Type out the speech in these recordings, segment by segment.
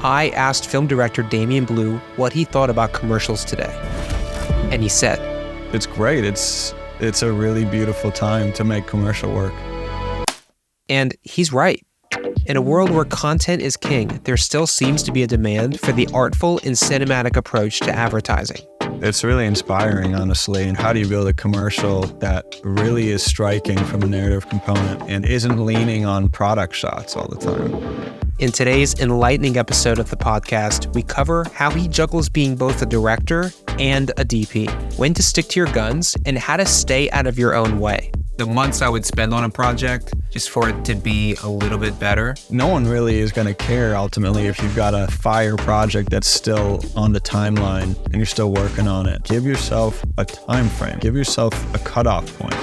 I asked film director Damien Blue what he thought about commercials today. And he said, "It's great. It's a really beautiful time to make commercial work." And he's right. In a world where content is king, there still seems to be a demand for the artful and cinematic approach to advertising. It's really inspiring, honestly. And how do you build a commercial that really is striking from a narrative component and isn't leaning on product shots all the time? In today's enlightening episode of the podcast, we cover how he juggles being both a director and a DP, when to stick to your guns, and how to stay out of your own way. The months I would spend on a project just for it to be a little bit better. No one really is going to care ultimately if you've got a fire project that's still on the timeline and you're still working on it. Give yourself a time frame. Give yourself a cutoff point.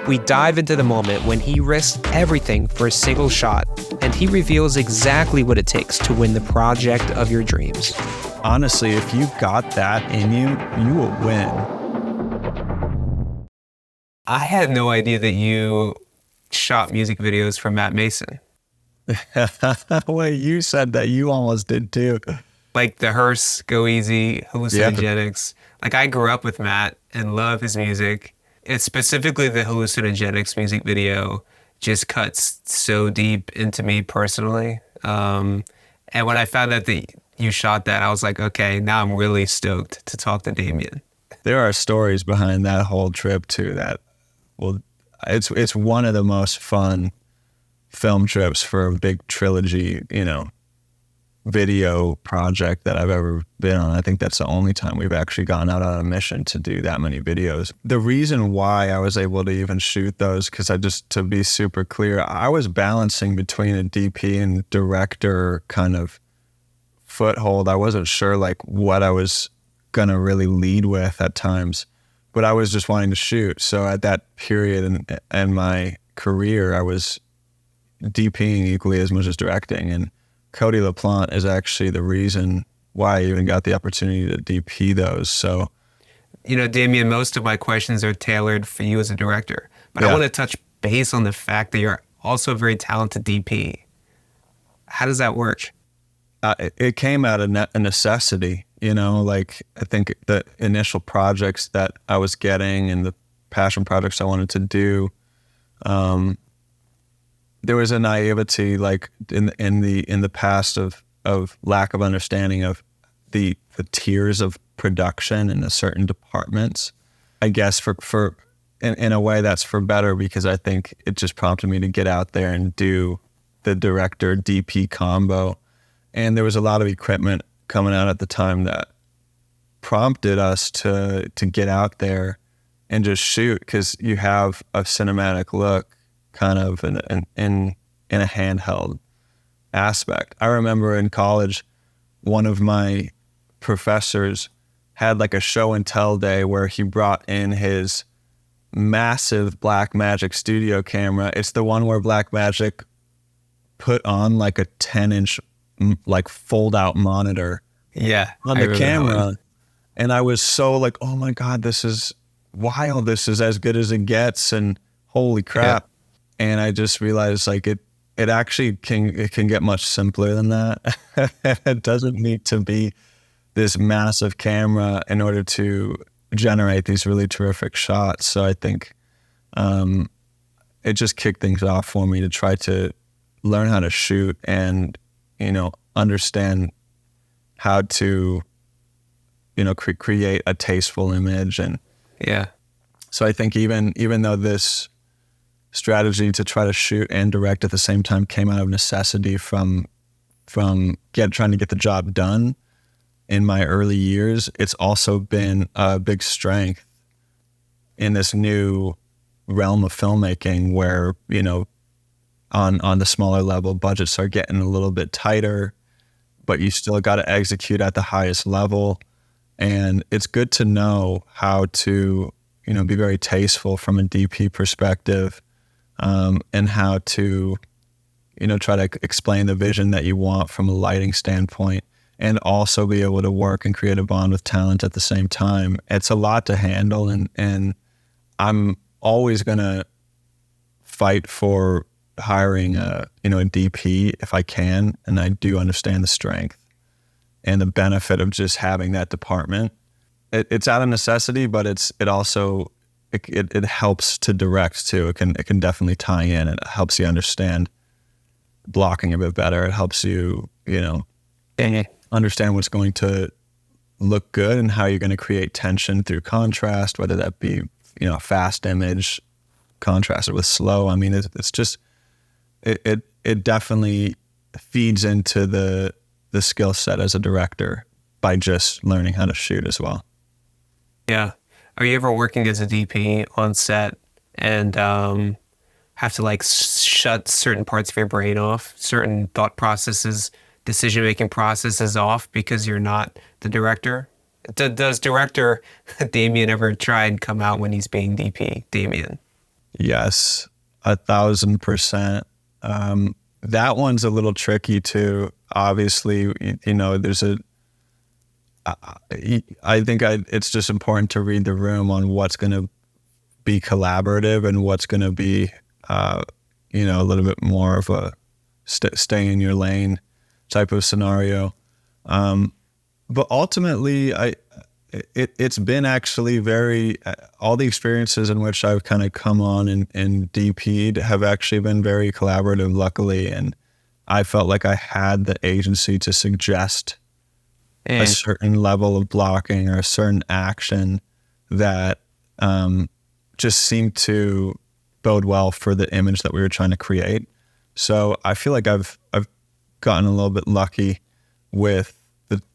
We dive into the moment when he risked everything for a single shot, and he reveals exactly what it takes to win the project of your dreams. Honestly, if you've got that in you, you will win. I had no idea that you shot music videos for Matt Maeson. Wait, you said that you almost did too. Like the Hearse, Go Easy, Hallucinogenics. Yeah. Like I grew up with Matt and love his music. It's specifically the Hallucinogenics music video just cuts so deep into me personally. And when I found out that you shot that, I was like, okay, now I'm really stoked to talk to Damien. There are stories behind that whole trip too that, well, it's one of the most fun film trips for a big trilogy, video project that I've ever been on. I think that's the only time we've actually gone out on a mission to do that many videos. The reason why I was able to even shoot those, because to be super clear, I was balancing between a DP and director kind of foothold. I wasn't sure what I was gonna really lead with at times, but I was just wanting to shoot. So at that period in my career, I was DPing equally as much as directing, and Cody LaPlante is actually the reason why I even got the opportunity to DP those. So, Damien, most of my questions are tailored for you as a director, but I want to touch base on the fact that you're also a very talented DP. How does that work? It came out of a necessity, I think the initial projects that I was getting and the passion projects I wanted to do, there was a naivety in the past of lack of understanding of the tiers of production in the certain departments. I guess for in a way that's for better, because I think it just prompted me to get out there and do the director DP combo. And there was a lot of equipment coming out at the time that prompted us to get out there and just shoot, because you have a cinematic look kind of in a handheld aspect. I remember in college, one of my professors had a show and tell day where he brought in his massive Blackmagic studio camera. It's the one where Blackmagic put on a 10-inch fold out monitor on the camera. And I was so oh my God, this is wild. This is as good as it gets. And holy crap. Yeah. And I just realized it actually can get much simpler than that. It doesn't need to be this massive camera in order to generate these really terrific shots. So I think it just kicked things off for me to try to learn how to shoot and understand how to create a tasteful image. And so I think even though this strategy to try to shoot and direct at the same time came out of necessity from trying to get the job done in my early years, it's also been a big strength in this new realm of filmmaking where, on the smaller level, budgets are getting a little bit tighter, but you still got to execute at the highest level. And it's good to know how to, be very tasteful from a DP perspective, and how to, try to explain the vision that you want from a lighting standpoint, and also be able to work and create a bond with talent at the same time. It's a lot to handle, and I'm always going to fight for hiring a DP if I can, and I do understand the strength and the benefit of just having that department. It's out of necessity, but it also helps to direct too. It can definitely tie in. It helps you understand blocking a bit better. It helps you, understand what's going to look good and how you're going to create tension through contrast, whether that be, a fast image contrasted with slow. I mean, it's just, it definitely feeds into the skill set as a director by just learning how to shoot as well. Yeah. Are you ever working as a DP on set and have to like shut certain parts of your brain off, certain thought processes, decision-making processes off because you're not the director? Does director Damien ever try and come out when he's being DP, Damien? Yes, 1,000%. That one's a little tricky too. Obviously, there's I think it's just important to read the room on what's going to be collaborative and what's going to be, a little bit more of a stay in your lane type of scenario. But ultimately, it's been actually very, all the experiences in which I've kind of come on and DP'd have actually been very collaborative, luckily. And I felt like I had the agency to suggest a certain level of blocking or a certain action that just seemed to bode well for the image that we were trying to create. So I feel like I've gotten a little bit lucky with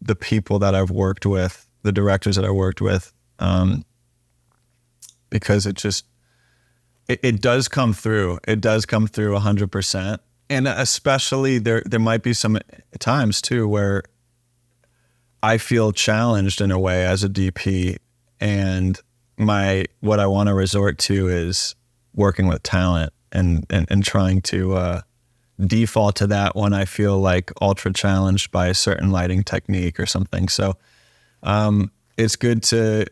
the people that I've worked with, the directors that I worked with, because it does come through. It does come through 100%. And especially there might be some times too where I feel challenged in a way as a DP, and what I want to resort to is working with talent and trying to default to that when I feel like ultra challenged by a certain lighting technique or something. So it's good to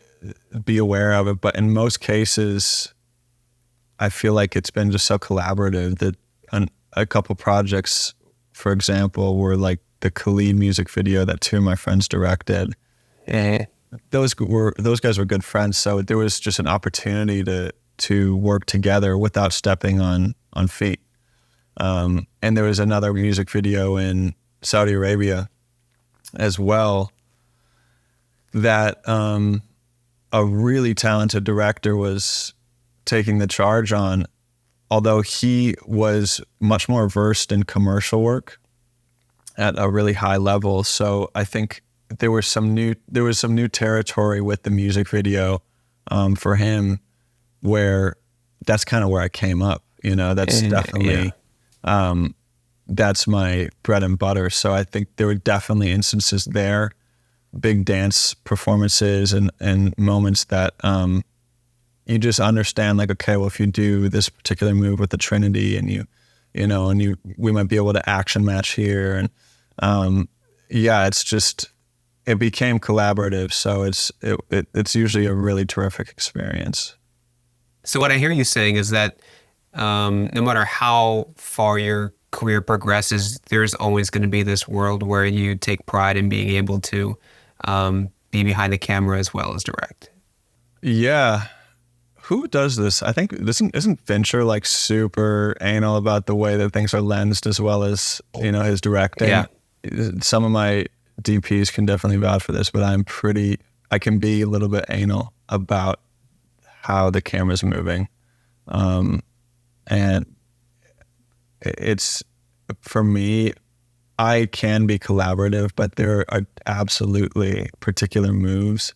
be aware of it, but in most cases, I feel like it's been just so collaborative that a couple projects, for example, were like the Khalid music video that two of my friends directed. Yeah. Those guys were good friends, so there was just an opportunity to work together without stepping on feet. And there was another music video in Saudi Arabia as well that a really talented director was taking the charge on, although he was much more versed in commercial work at a really high level. So I think there was some new territory with the music video for him, where that's kind of where I came up. That's definitely that's my bread and butter. So I think there were definitely instances there, big dance performances and moments that you just understand, like, okay, well, if you do this particular move with the Trinity and we might be able to action match here. And it became collaborative. So it's usually a really terrific experience. So what I hear you saying is that no matter how far your career progresses, there's always going to be this world where you take pride in being able to be behind the camera as well as direct. Yeah. Who does this? I think isn't Fincher like super anal about the way that things are lensed as well as, his directing? Yeah. Some of my DPs can definitely vouch for this, but I can be a little bit anal about how the camera's moving. And it's, for me, I can be collaborative, but there are absolutely particular moves,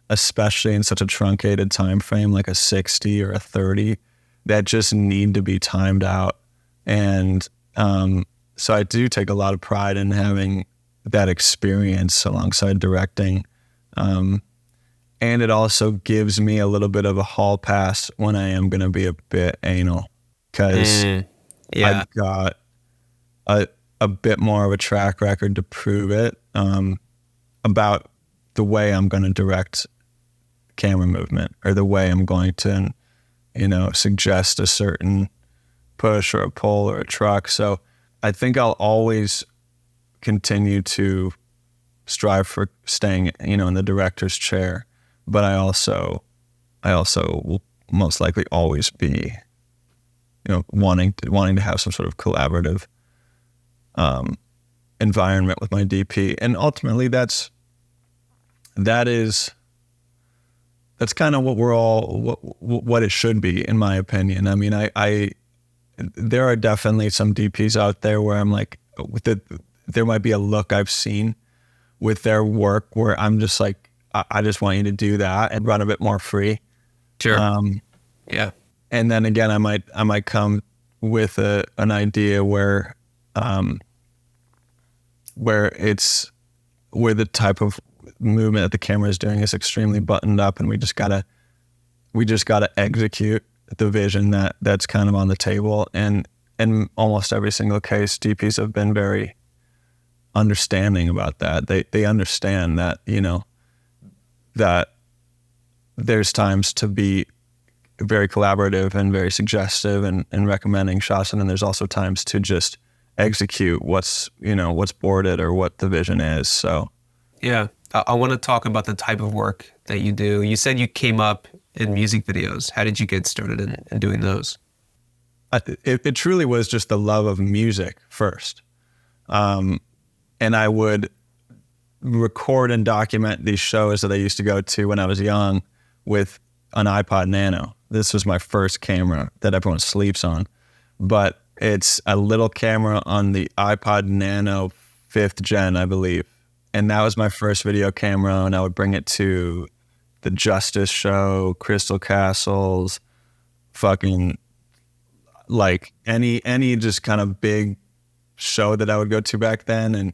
especially in such a truncated time frame like a 60 or a 30, that just need to be timed out. And so I do take a lot of pride in having that experience alongside directing. And it also gives me a little bit of a hall pass when I am going to be a bit anal, because I've got a bit more of a track record to prove it about the way I'm going to direct camera movement, or the way I'm going to, suggest a certain push or a pull or a truck. So I think I'll always continue to strive for staying, in the director's chair, but I also will most likely always be, wanting to have some sort of collaborative environment with my DP, and ultimately that's kind of what it should be, in my opinion. I mean, I there are definitely some DPs out there where I'm like, there might be a look I've seen with their work where I'm just like, I just want you to do that and run a bit more free. Sure. Yeah. And then again, I might come with an idea where the type of movement that the camera is doing is extremely buttoned up, and we just gotta execute the vision that's kind of on the table. And in almost every single case, DPs have been very understanding about that. They understand that, that there's times to be very collaborative and very suggestive and recommending shots, and then there's also times to just execute what's boarded or what the vision is. So yeah, I want to talk about the type of work that you do. You said you came up in music videos. How did you get started in doing those? It truly was just the love of music first. And I would record and document these shows that I used to go to when I was young with an iPod Nano. This was my first camera that everyone sleeps on, but it's a little camera on the iPod Nano 5th gen, I believe. And that was my first video camera, and I would bring it to the Justice show, Crystal Castles, fucking like any just kind of big show that I would go to back then. And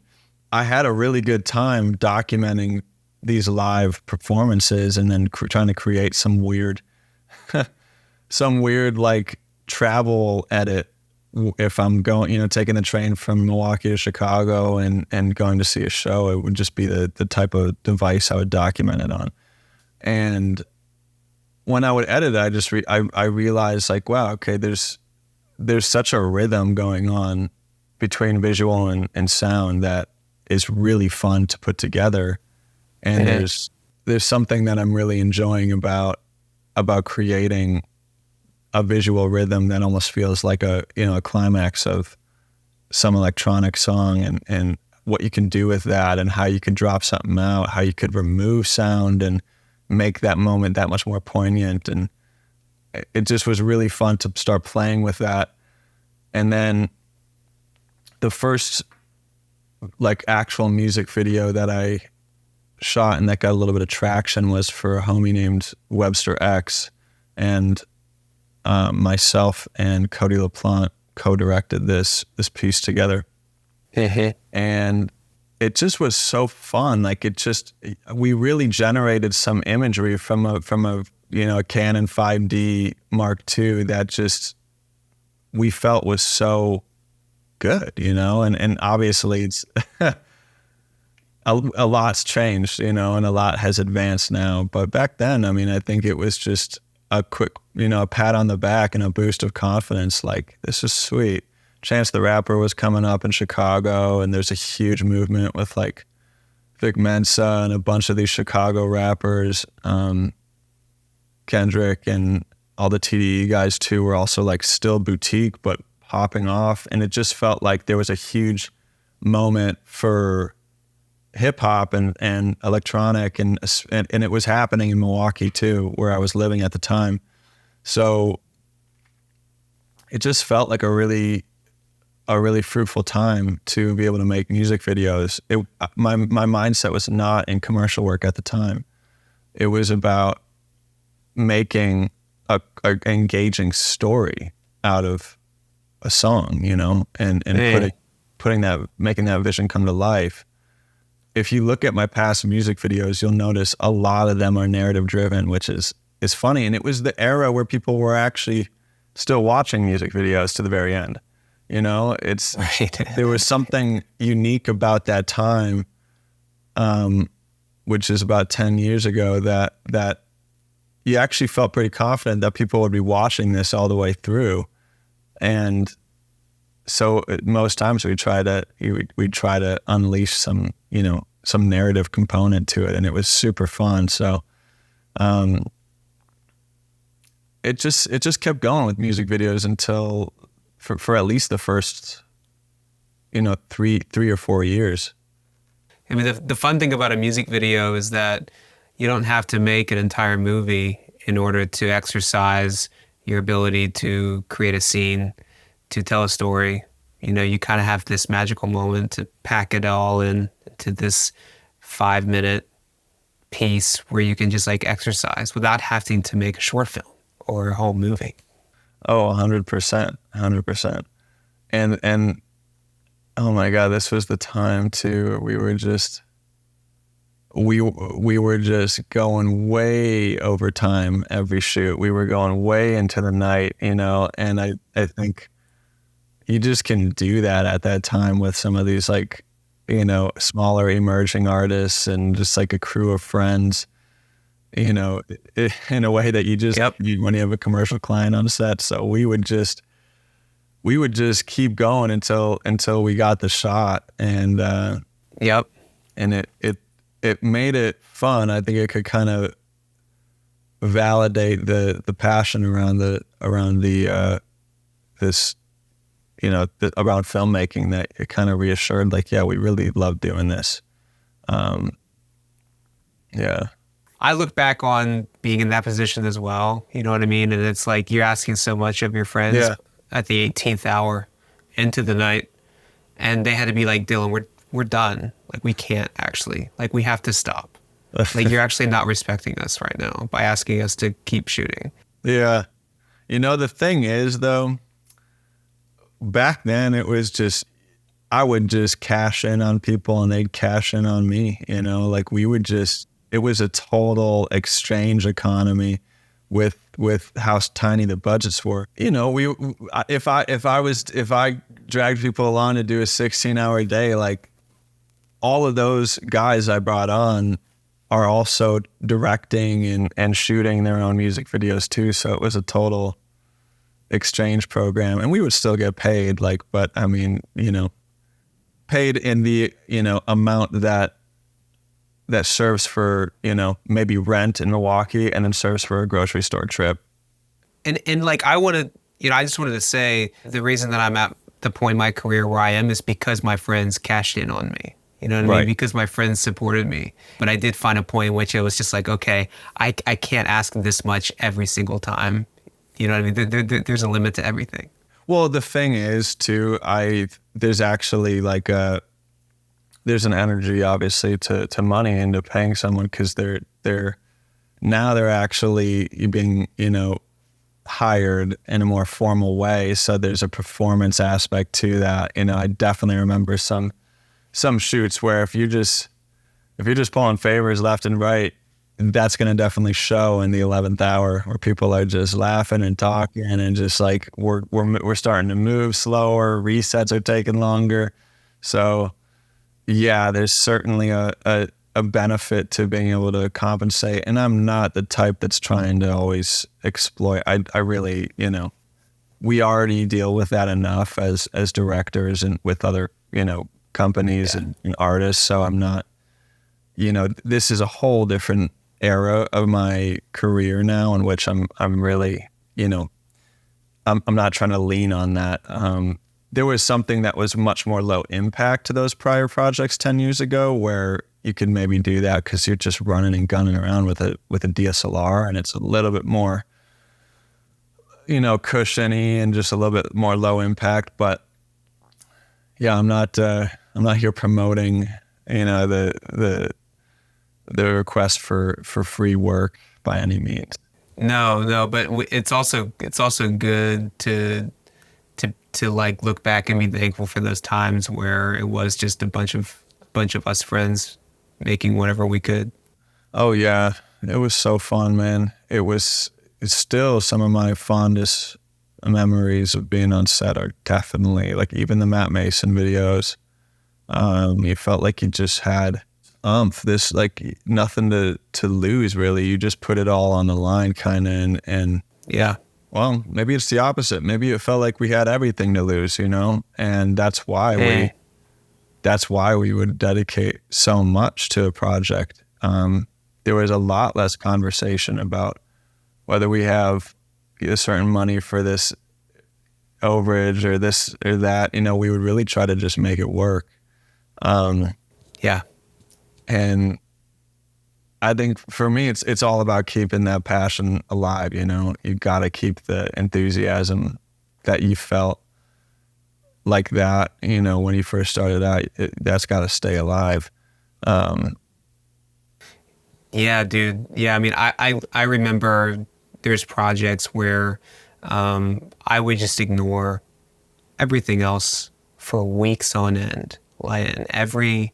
I had a really good time documenting these live performances and then trying to create some weird like travel edit. If I'm going, taking the train from Milwaukee to Chicago and going to see a show, it would just be the type of device I would document it on. And when I would edit it, I realized like, wow, okay, there's such a rhythm going on between visual and sound that is really fun to put together. And there's something that I'm really enjoying about creating a visual rhythm that almost feels like a climax of some electronic song, and what you can do with that, and how you could drop something out, how you could remove sound and make that moment that much more poignant. And it just was really fun to start playing with that. And then the first like actual music video that I shot and that got a little bit of traction was for a homie named Webster X, and myself and Cody LaPlante co-directed this piece together. And it just was so fun. Like we really generated some imagery from a Canon 5D Mark II that just we felt was so good, and obviously it's a lot's changed, and a lot has advanced now. But back then, I mean, I think it was just a quick, a pat on the back and a boost of confidence. Like, this is sweet. Chance the Rapper was coming up in Chicago, and there's a huge movement with like Vic Mensa and a bunch of these Chicago rappers. Kendrick and all the TDE guys too were also like still boutique, but popping off. And it just felt like there was a huge moment for hip hop and electronic, and it was happening in Milwaukee too, where I was living at the time. So it just felt like a really fruitful time to be able to make music videos. My mindset was not in commercial work at the time. It was about making a engaging story out of a song, and making that vision come to life. If you look at my past music videos, you'll notice a lot of them are narrative driven, which is funny. And it was the era where people were actually still watching music videos to the very end. It's right. There was something unique about that time, which is about 10 years ago, that you actually felt pretty confident that people would be watching this all the way through. And so most times we try to unleash some narrative component to it, and it was super fun. So it just kept going with music videos until for at least the first 3 or 4 years. I mean, the fun thing about a music video is that you don't have to make an entire movie in order to exercise your ability to create a scene, to tell a story. You kind of have this magical moment to pack it all into this 5-minute piece where you can just like exercise without having to make a short film or a whole movie. Oh, 100%, 100%. And oh my God, this was the time too. We were just going way over time every shoot. We were going way into the night, and I think you just can do that at that time with some of these like, smaller emerging artists and just like a crew of friends, in a way that you just, when you have a commercial client on set. So we would just keep going until we got the shot. And, and it made it fun. I think it could kind of validate the passion around around filmmaking, that it kind of reassured like, yeah, we really love doing this. Yeah. I look back on being in that position as well. You know what I mean? And it's like you're asking so much of your friends at the 18th hour into the night, and they had to be like, Dylan, we're done. Like, we can't actually. Like, we have to stop. Like, you're actually not respecting us right now by asking us to keep shooting. Yeah. The thing is, though, back then it was just, I would just cash in on people and they'd cash in on me, like it was a total exchange economy with how tiny the budgets were. If I dragged people along to do a 16-hour day, like all of those guys I brought on are also directing and shooting their own music videos too. So it was a total exchange program, and we would still get paid, but I mean, paid in the, amount that serves for, maybe rent in Milwaukee and then serves for a grocery store trip. And like, I just wanted to say the reason that I'm at the point in my career where I am is because my friends cashed in on me. You know what I mean? Because my friends supported me. But I did find a point in which it was just like, okay, I can't ask this much every single time. You know what I mean? There's a limit to everything. Well, the thing is, too, there's actually like there's an energy, obviously, to money and to paying someone, because they're actually being, hired in a more formal way. So there's a performance aspect to that. I definitely remember some shoots where if you're just pulling favors left and right, that's going to definitely show in the 11th hour, where people are just laughing and talking and just like we're starting to move slower, resets are taking longer. So yeah, there's certainly a benefit to being able to compensate. And I'm not the type that's trying to always exploit. I really, we already deal with that enough as directors and with other, companies and artists. So I'm not, this is a whole different era of my career now, in which I'm really, I'm not trying to lean on that. There was something that was much more low impact to those prior projects 10 years ago, where you could maybe do that because you're just running and gunning around with a DSLR, and it's a little bit more, cushiony and just a little bit more low impact. But yeah, I'm not here promoting, the request for free work by any means. No, but it's also good to like look back and be thankful for those times where it was just a bunch of us friends making whatever we could. Oh yeah, it was so fun, man. It's still some of my fondest memories of being on set are definitely like even the Matt Maeson videos. You felt like you just had this like nothing to lose really. You just put it all on the line kind of and yeah. well, maybe it's the opposite. Maybe it felt like we had everything to lose, you know? And that's why we would dedicate so much to a project. There was a lot less conversation about whether we have a certain money for this overage or this or that. You know, we would really try to just make it work. Yeah. And I think for me, it's all about keeping that passion alive. You know, you got to keep the enthusiasm that you felt like that, you know, when you first started out. That's got to stay alive. Yeah, dude. Yeah, I mean, I remember there's projects where I would just ignore everything else for weeks on end, like, and everything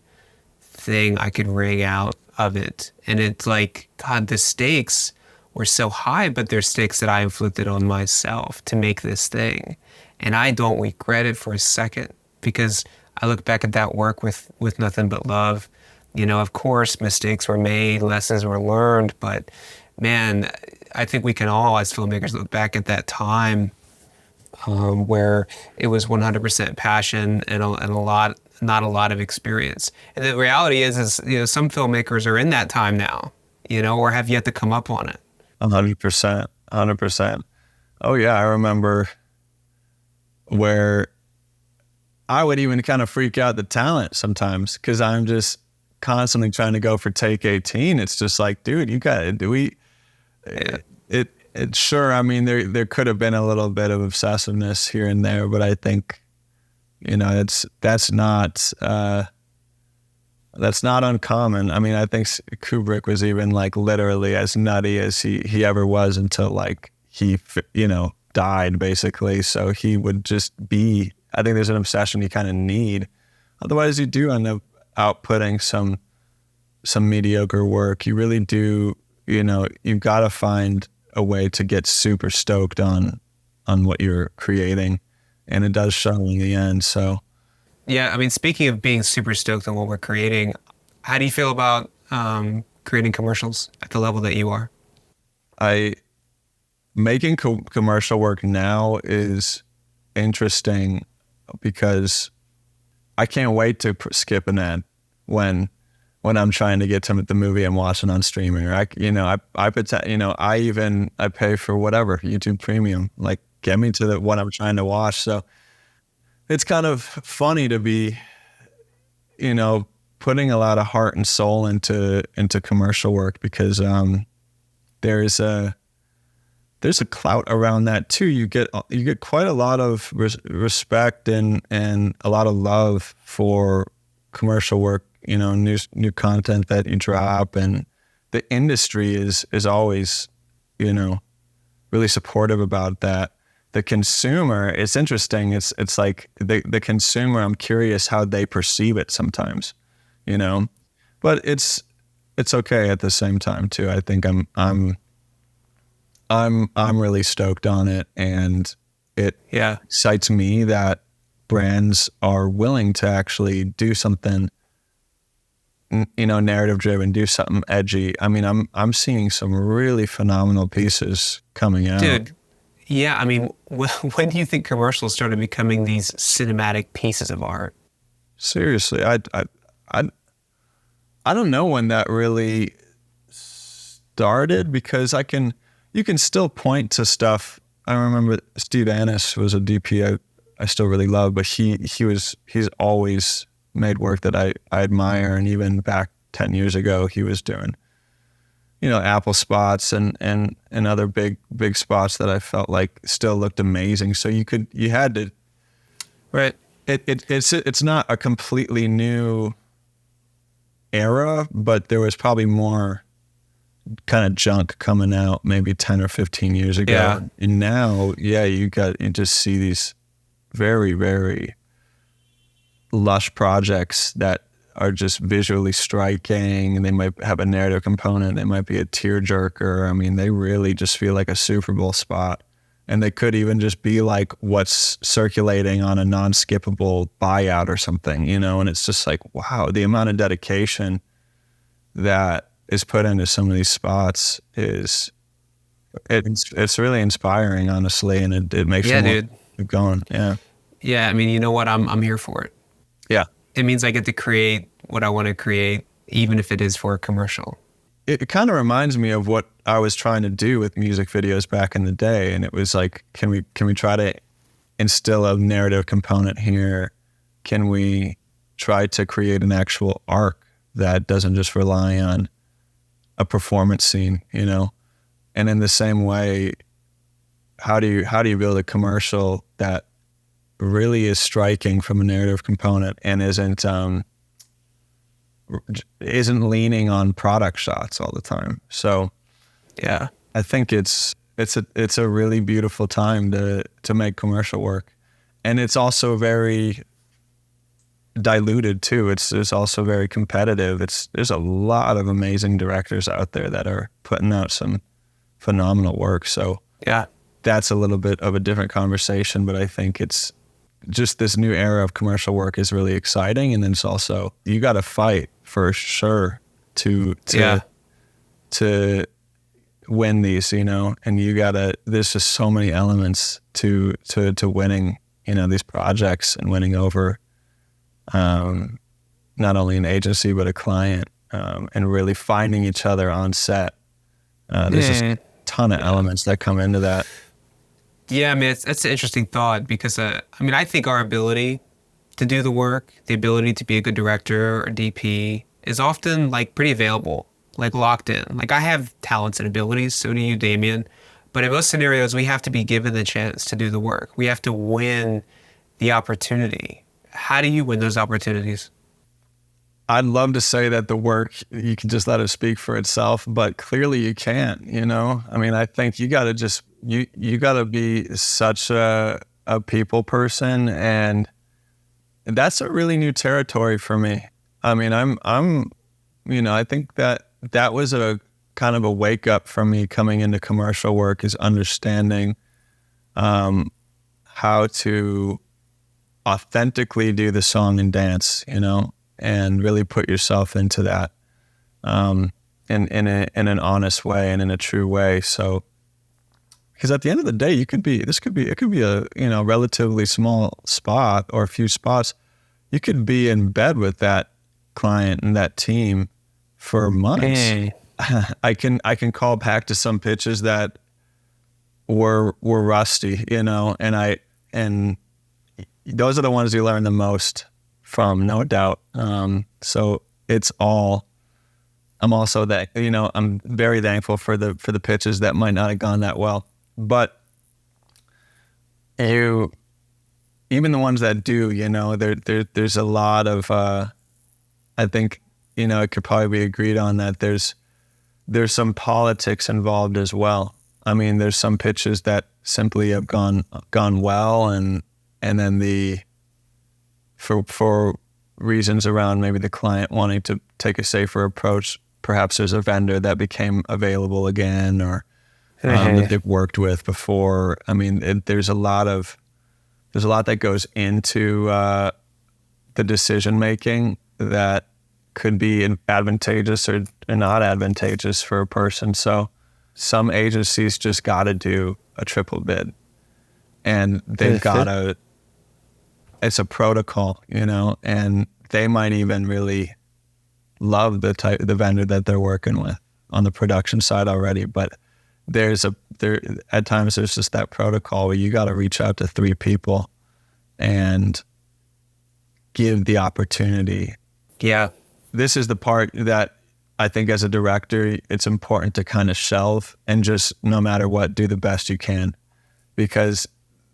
I could wring out of it. And it's like, God, the stakes were so high, but they're stakes that I inflicted on myself to make this thing. And I don't regret it for a second, because I look back at that work with nothing but love. You know, of course, mistakes were made, lessons were learned, but man, I think we can all, as filmmakers, look back at that time where it was 100% passion and not a lot of experience. And the reality is, you know, some filmmakers are in that time now, you know, or have yet to come up on it. 100%, 100%. Oh yeah, I remember where I would even kind of freak out the talent sometimes, because I'm just constantly trying to go for take 18. It's just like, dude, you got it. It sure, I mean, there could have been a little bit of obsessiveness here and there, but I think, you know, that's not uncommon. I mean, I think Kubrick was even like literally as nutty as he ever was until like he, you know, died basically. So he would just be, I think there's an obsession you kind of need. Otherwise you do end up outputting some mediocre work. You really do, you know, you've got to find a way to get super stoked on what you're creating, and it does show in the end. So yeah, I mean, speaking of being super stoked on what we're creating, how do you feel about creating commercials at the level that you are? Making commercial work now is interesting because I can't wait to skip an ad when I'm trying to get to the movie I'm watching on streaming, or I pay for whatever YouTube Premium, like get me to the what I'm trying to watch. So it's kind of funny to be, you know, putting a lot of heart and soul into commercial work, because there's a clout around that too. You get quite a lot of respect and a lot of love for commercial work, you know, new content that you drop, and the industry is always, you know, really supportive about that. The consumer, it's interesting. It's like the consumer, I'm curious how they perceive it sometimes, you know, but it's okay at the same time too. I think I'm really stoked on it, and it excites me that brands are willing to actually do something, you know, narrative driven, do something edgy. I mean, I'm seeing some really phenomenal pieces coming out. Dude, yeah, I mean, when do you think commercials started becoming these cinematic pieces of art? Seriously, I don't know when that really started, because you can still point to stuff. I remember Steve Annis was a DP I still really love, but he's always made work that I admire. And even back 10 years ago, he was doing, you know, Apple spots and other big spots that I felt like still looked amazing. So you had to, right. It's not a completely new era, but there was probably more kind of junk coming out maybe 10 or 15 years ago. Yeah. And now, you just see these very, very lush projects that are just visually striking, and they might have a narrative component. They might be a tearjerker. I mean, they really just feel like a Super Bowl spot. And they could even just be like what's circulating on a non-skippable buyout or something, you know? And it's just like, wow, the amount of dedication that is put into some of these spots is It's really inspiring, honestly, and it makes Yeah, me want dude. to keep going. Yeah. Yeah, I mean, you know what? I'm here for it. Yeah. It means I get to create what I want to create, even if it is for a commercial. It kind of reminds me of what I was trying to do with music videos back in the day. And it was like, can we try to instill a narrative component here? Can we try to create an actual arc that doesn't just rely on a performance scene, you know? And in the same way, how do you build a commercial that really is striking from a narrative component and isn't leaning on product shots all the time? So Yeah. I think it's a really beautiful time to make commercial work, and it's also very diluted too. It's also very competitive. There's a lot of amazing directors out there that are putting out some phenomenal work. So Yeah. that's a little bit of a different conversation, but I think it's just this new era of commercial work is really exciting. And then it's also, you got to fight for sure to win these, you know, and there's just so many elements to winning, you know, these projects and winning over, not only an agency, but a client, and really finding each other on set. There's just a ton of elements that come into that. Yeah, I mean, that's an interesting thought because, I mean, I think our ability to do the work, the ability to be a good director or DP is often like pretty available, like locked in. Like I have talents and abilities, so do you, Damien. But in most scenarios, we have to be given the chance to do the work. We have to win the opportunity. How do you win those opportunities? I'd love to say that the work, you can just let it speak for itself, but clearly you can't, you know? I mean, I think you got to just, you got to be such a people person, and that's a really new territory for me. I mean, I'm, you know, I think that was a kind of a wake up for me coming into commercial work, is understanding how to authentically do the song and dance, you know, and really put yourself into that in an honest way and in a true way. So, because at the end of the day, it could be a, you know, relatively small spot or a few spots. You could be in bed with that client and that team for months. Hey. I can call back to some pitches that were rusty, you know, and those are the ones you learn the most from, no doubt. So I'm also that, you know, I'm very thankful for the pitches that might not have gone that well, but even the ones that do, you know, there's a lot of, I think, you know, it could probably be agreed on that there's some politics involved as well. I mean, there's some pitches that simply have gone well, and then for reasons around maybe the client wanting to take a safer approach, perhaps there's a vendor that became available again, or that they've worked with before. I mean, there's a lot that goes into the decision making that could be advantageous or not advantageous for a person. So some agencies just got to do a triple bid, and they've got to, it's a protocol, you know, and they might even really love the vendor that they're working with on the production side already. But at times there's just that protocol where you got to reach out to 3 people and give the opportunity. Yeah. This is the part that I think as a director, it's important to kind of shelve and just, no matter what, do the best you can, because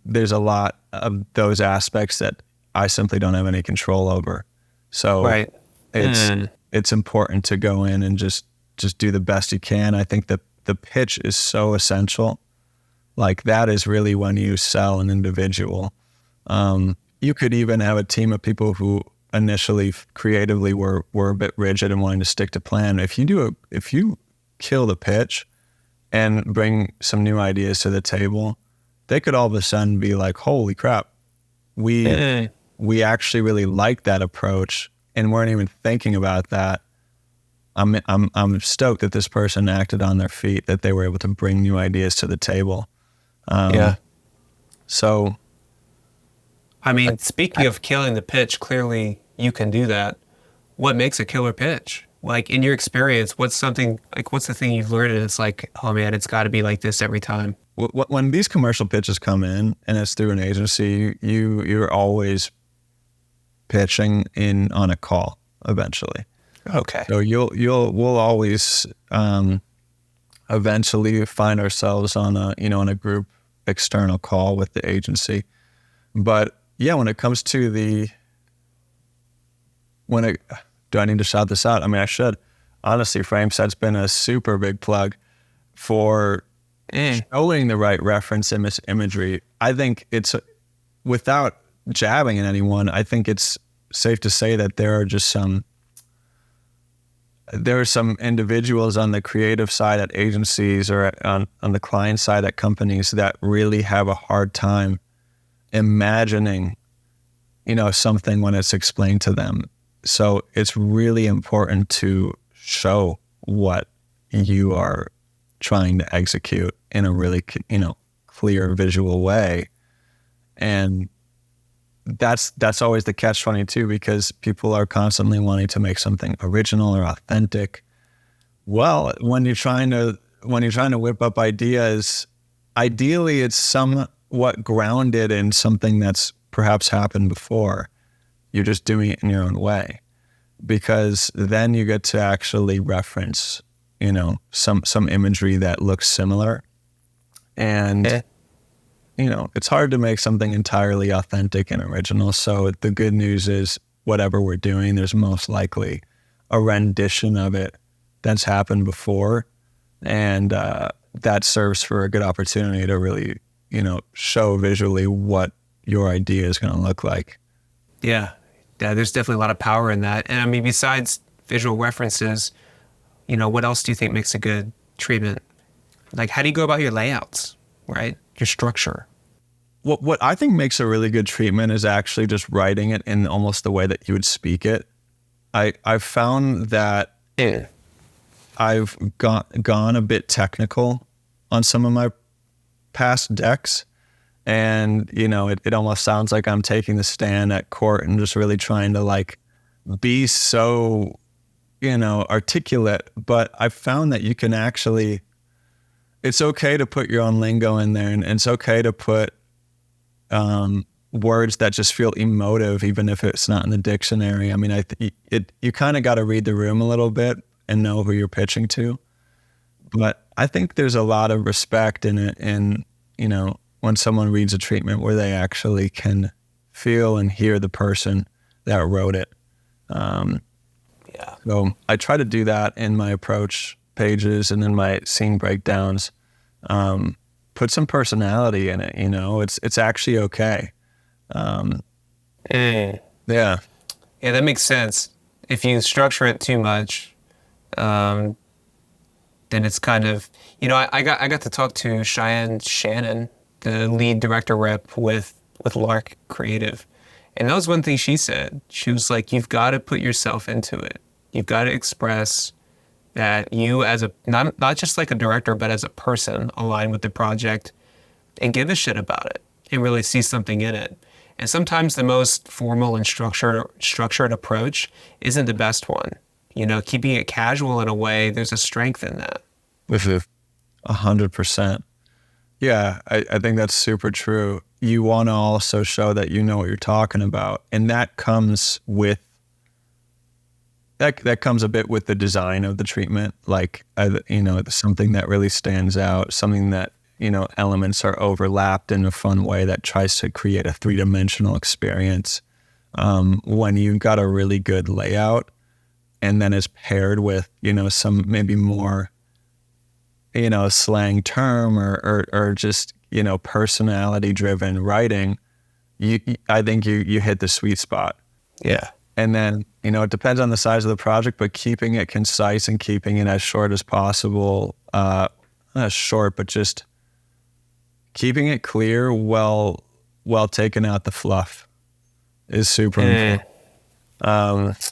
there's a lot of those aspects that I simply don't have any control over. So Right. It's important to go in and just do the best you can. I think that the pitch is so essential. Like, that is really when you sell an individual. You could even have a team of people who initially creatively were a bit rigid and wanting to stick to plan. If you kill the pitch and bring some new ideas to the table, they could all of a sudden be like, holy crap, we actually really like that approach and weren't even thinking about that. I'm stoked that this person acted on their feet, that they were able to bring new ideas to the table. So, I mean, speaking of killing the pitch, clearly you can do that. What makes a killer pitch? Like, in your experience, what's the thing you've learned and it's like, oh man, it's got to be like this every time? when these commercial pitches come in and it's through an agency, you're always pitching in on a call eventually. Okay. So we'll always eventually find ourselves on a group external call with the agency. But yeah, when it comes to do I need to shout this out? I mean, I should. Honestly, FrameSet's been a super big plug for showing the right reference imagery. I think it's, without jabbing at anyone, I think it's safe to say that there are some individuals on the creative side at agencies or on the client side at companies that really have a hard time imagining, something when it's explained to them. So it's really important to show what you are trying to execute in a really, clear visual way. And that's always the catch-22, because people are constantly wanting to make something original or authentic. Well, when you're trying to whip up ideas, ideally it's somewhat grounded in something that's perhaps happened before. You're just doing it in your own way, because then you get to actually reference, some imagery that looks similar. And it's hard to make something entirely authentic and original. So the good news is, whatever we're doing, there's most likely a rendition of it that's happened before. And that serves for a good opportunity to really, show visually what your idea is going to look like. Yeah, there's definitely a lot of power in that. And I mean, besides visual references, what else do you think makes a good treatment? Like, how do you go about your layouts, right? Your structure. What I think makes a really good treatment is actually just writing it in almost the way that you would speak it. I've found that I've gone a bit technical on some of my past decks. And, it almost sounds like I'm taking the stand at court and just really trying to be so, articulate. But I've found that you can actually, it's okay to put your own lingo in there, and it's okay to put words that just feel emotive, even if it's not in the dictionary. I mean, you kind of got to read the room a little bit and know who you're pitching to. But I think there's a lot of respect in it, and, when someone reads a treatment where they actually can feel and hear the person that wrote it. So I try to do that in my approach pages and in my scene breakdowns. Put some personality in it, it's actually okay. Yeah, that makes sense. If you structure it too much, then it's kind of, I got to talk to Cheyenne Shannon, the lead director rep with Lark Creative. And that was one thing she said. She was like, you've got to put yourself into it. You've got to express that you, as not just like a director, but as a person, align with the project and give a shit about it and really see something in it. And sometimes the most formal and structured approach isn't the best one. Keeping it casual in a way, there's a strength in that. With 100%. Yeah, I think that's super true. You want to also show that you know what you're talking about. And that comes with, that comes a bit with the design of the treatment. Something that really stands out, something that, elements are overlapped in a fun way that tries to create a three-dimensional experience. When you've got a really good layout and then is paired with, some maybe more, slang term or just, personality driven writing, I think you hit the sweet spot. Yeah. And then, it depends on the size of the project, but keeping it concise and keeping it as short as possible, not short, but just keeping it clear while taking out the fluff is super important.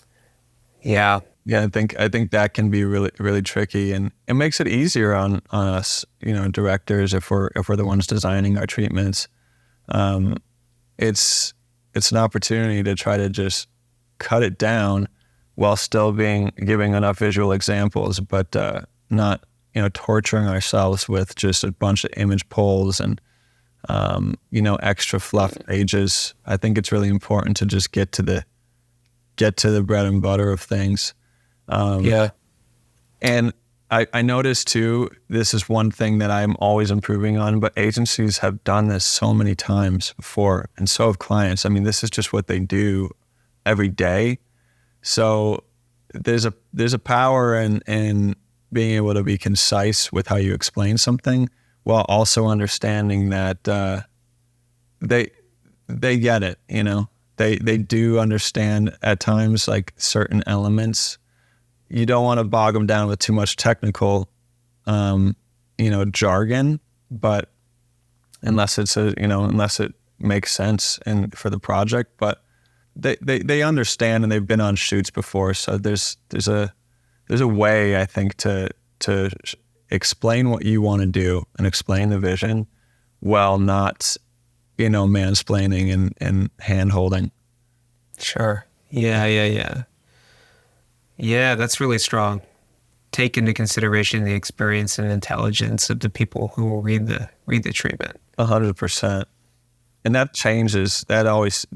Yeah. Yeah, I think that can be really, really tricky, and it makes it easier on us, directors, if we're the ones designing our treatments. It's an opportunity to try to just cut it down while still giving enough visual examples, but not torturing ourselves with just a bunch of image pulls and extra fluff pages. I think it's really important to just get to the bread and butter of things. And I noticed too, this is one thing that I'm always improving on, but agencies have done this so many times before, and so have clients. I mean, this is just what they do every day. So there's a power in being able to be concise with how you explain something, while also understanding that they get it. They do understand at times, like, certain elements. You don't want to bog them down with too much technical, jargon, but unless it makes sense for the project. But they understand, and they've been on shoots before. So there's a way, I think, to explain what you want to do and explain the vision, while not, mansplaining and hand holding. Sure. Yeah. Yeah, that's really strong. Take into consideration the experience and intelligence of the people who will read the treatment. 100%. And that changes. That always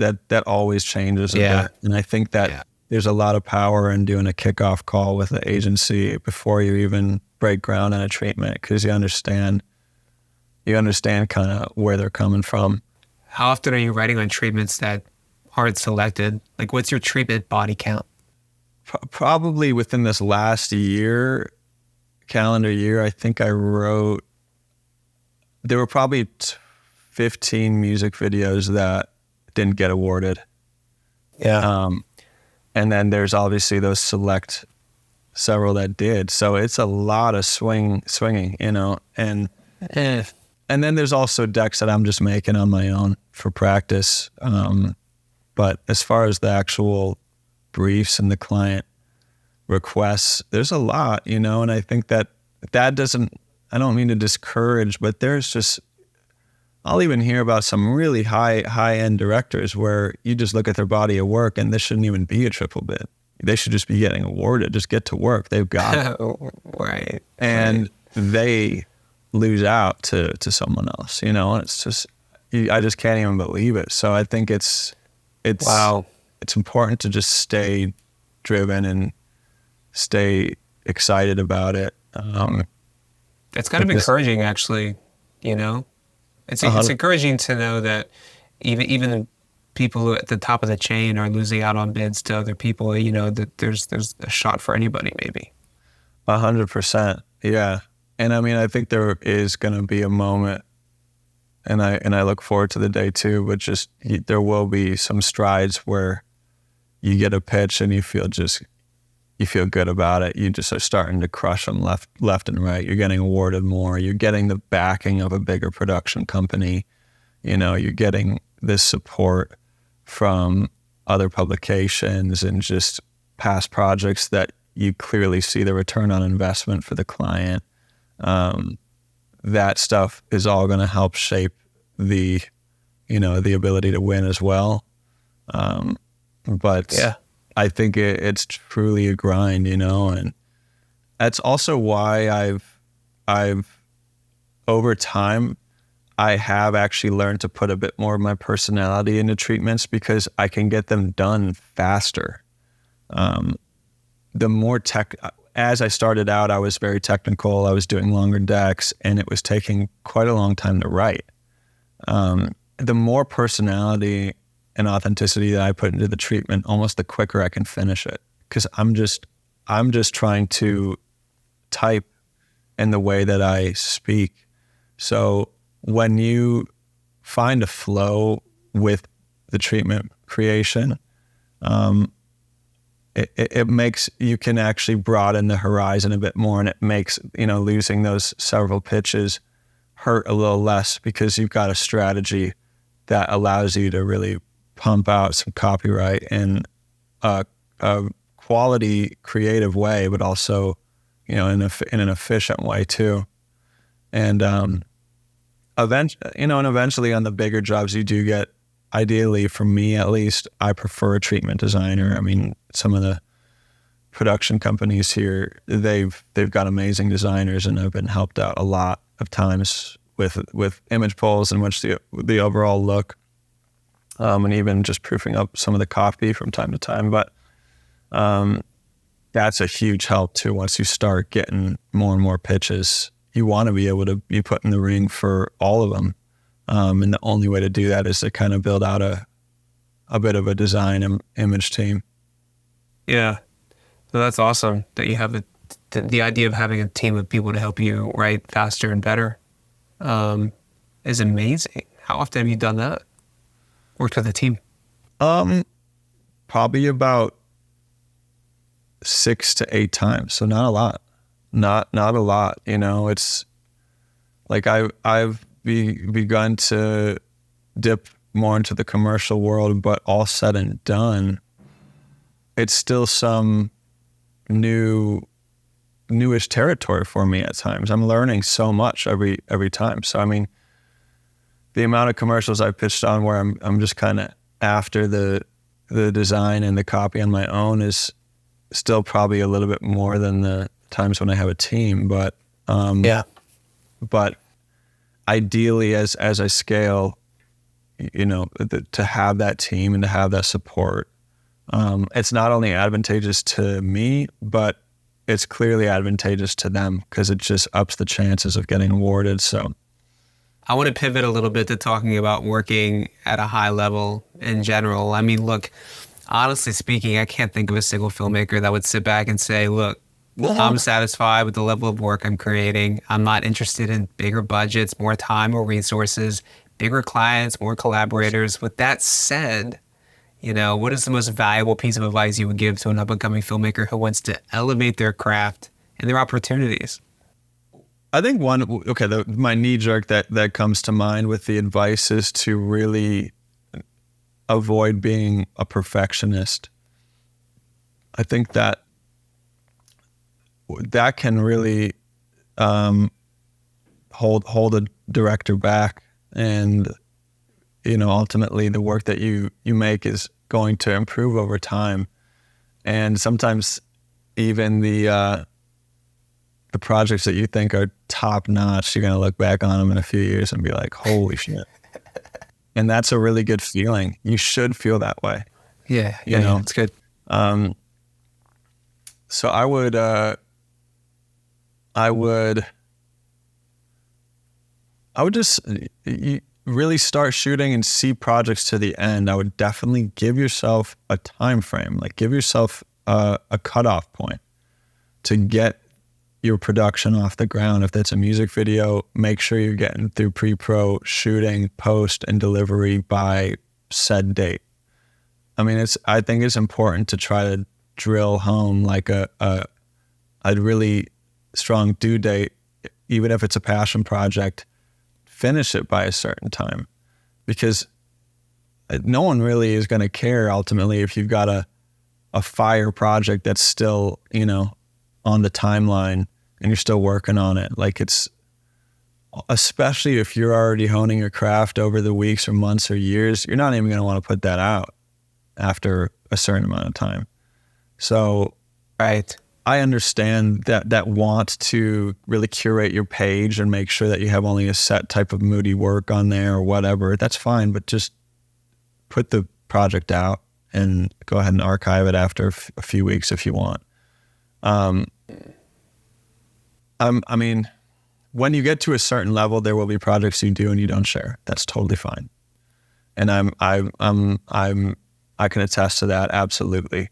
changes a bit. And I think that there's a lot of power in doing a kickoff call with the agency before you even break ground on a treatment, because you understand kind of where they're coming from. How often are you writing on treatments that aren't selected? Like, what's your treatment body count? Probably within this last calendar year, I think I wrote, there were probably 15 music videos that didn't get awarded. Yeah. And then there's obviously those select several that did. So it's a lot of swinging, and then there's also decks that I'm just making on my own for practice. But as far as the actual briefs and the client requests, there's a lot, and I think that doesn't, I don't mean to discourage, but there's just, I'll even hear about some really high-end directors where you just look at their body of work and this shouldn't even be a triple bid. They should just be getting awarded. Just get to work. They've got it. Right. And they lose out to someone else, and it's just, I just can't even believe it. So I think it's wow. It's important to just stay driven and stay excited about it. It's kind of encouraging, actually, It's encouraging to know that even the people who at the top of the chain are losing out on bids to other people, that there's a shot for anybody, maybe. 100%. Yeah. And I mean, I think there is going to be a moment, and I look forward to the day too, but just there will be some strides where you get a pitch and you feel good about it. You just are starting to crush them left and right. You're getting awarded more. You're getting the backing of a bigger production company. You're getting this support from other publications and just past projects that you clearly see the return on investment for the client. That stuff is all going to help shape the ability to win as well. But yeah, I think it's truly a grind, and that's also why I've over time, I have actually learned to put a bit more of my personality into treatments, because I can get them done faster. As I started out, I was very technical. I was doing longer decks, and it was taking quite a long time to write. The more personality and authenticity that I put into the treatment, almost the quicker I can finish it, because I'm just trying to type in the way that I speak. So when you find a flow with the treatment creation, it makes, you can actually broaden the horizon a bit more, and it makes, losing those several pitches hurt a little less, because you've got a strategy that allows you to really pump out some copyright in a quality, creative way, but also, in an efficient way too. And eventually on the bigger jobs, you do get, ideally for me at least, I prefer a treatment designer. I mean, some of the production companies here, they've got amazing designers, and I've been helped out a lot of times with image pulls and what's the overall look, and even just proofing up some of the copy from time to time. But that's a huge help too. Once you start getting more and more pitches, you want to be able to be put in the ring for all of them, and the only way to do that is to kind of build out a bit of a design and image team. Yeah. So that's awesome that you have the idea of having a team of people to help you write faster and better is amazing. How often have you done that? Worked with a team? Probably about 6 to 8 times. So not a lot. Not a lot. It's like I've begun to dip more into the commercial world, but all said and done, it's still some newish territory for me at times. I'm learning so much every time. So I mean, the amount of commercials I've pitched on where I'm just kind of after the design and the copy on my own is still probably a little bit more than the times when I have a team. But but ideally, as I scale, to have that team and to have that support, it's not only advantageous to me, but it's clearly advantageous to them because it just ups the chances of getting awarded. So I want to pivot a little bit to talking about working at a high level in general. I mean, look, honestly speaking, I can't think of a single filmmaker that would sit back and say, look, I'm satisfied with the level of work I'm creating. I'm not interested in bigger budgets, more time, more resources, bigger clients, more collaborators. With that said, what is the most valuable piece of advice you would give to an up-and-coming filmmaker who wants to elevate their craft and their opportunities? I think my knee jerk that comes to mind with the advice is to really avoid being a perfectionist. I think that can really hold a director back, and ultimately the work that you make is going to improve over time. And sometimes even the projects that you think are top notch, you're going to look back on them in a few years and be like, holy shit. And that's a really good feeling. You should feel that way. Yeah, it's good. So I would just really start shooting and see projects to the end. I would definitely give yourself a time frame, like give yourself a cutoff point to get your production off the ground. If that's a music video, make sure you're getting through pre-pro, shooting, post, and delivery by said date. I mean, I think it's important to try to drill home like a really strong due date, even if it's a passion project. Finish it by a certain time, because no one really is going to care ultimately if you've got a fire project that's still, on the timeline and you're still working on it. Like, it's, especially if you're already honing your craft over the weeks or months or years, you're not even going to want to put that out after a certain amount of time. So right. I understand that want to really curate your page and make sure that you have only a set type of moody work on there or whatever. That's fine, but just put the project out and go ahead and archive it after a few weeks if you want. I mean, when you get to a certain level, there will be projects you do and you don't share. That's totally fine. And I can attest to that, absolutely.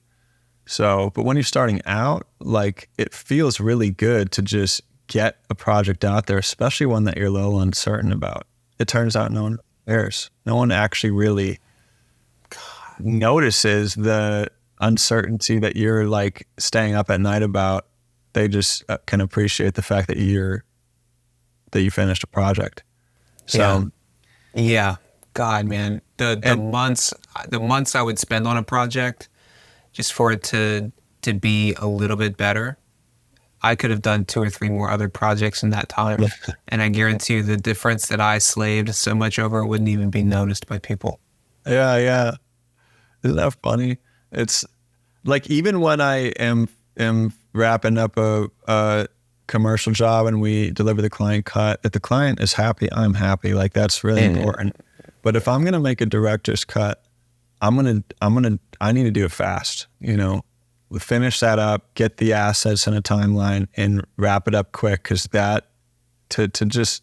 So, but when you're starting out, like, it feels really good to just get a project out there, especially one that you're a little uncertain about. It turns out no one cares. No one actually really notices the uncertainty that you're like staying up at night about. They just can appreciate the fact that you finished a project. So, yeah. God, man, the months I would spend on a project just for it to to be a little bit better, I could have done 2 or 3 more other projects in that time. And I guarantee you the difference that I slaved so much over wouldn't even be noticed by people. Yeah. Isn't that funny? It's like, even when I am wrapping up a commercial job and we deliver the client cut, if the client is happy, I'm happy. Like, that's really important. But if I'm going to make a director's cut, I need to do it fast, we finish that up, get the assets in a timeline, and wrap it up quick. Cause that to just,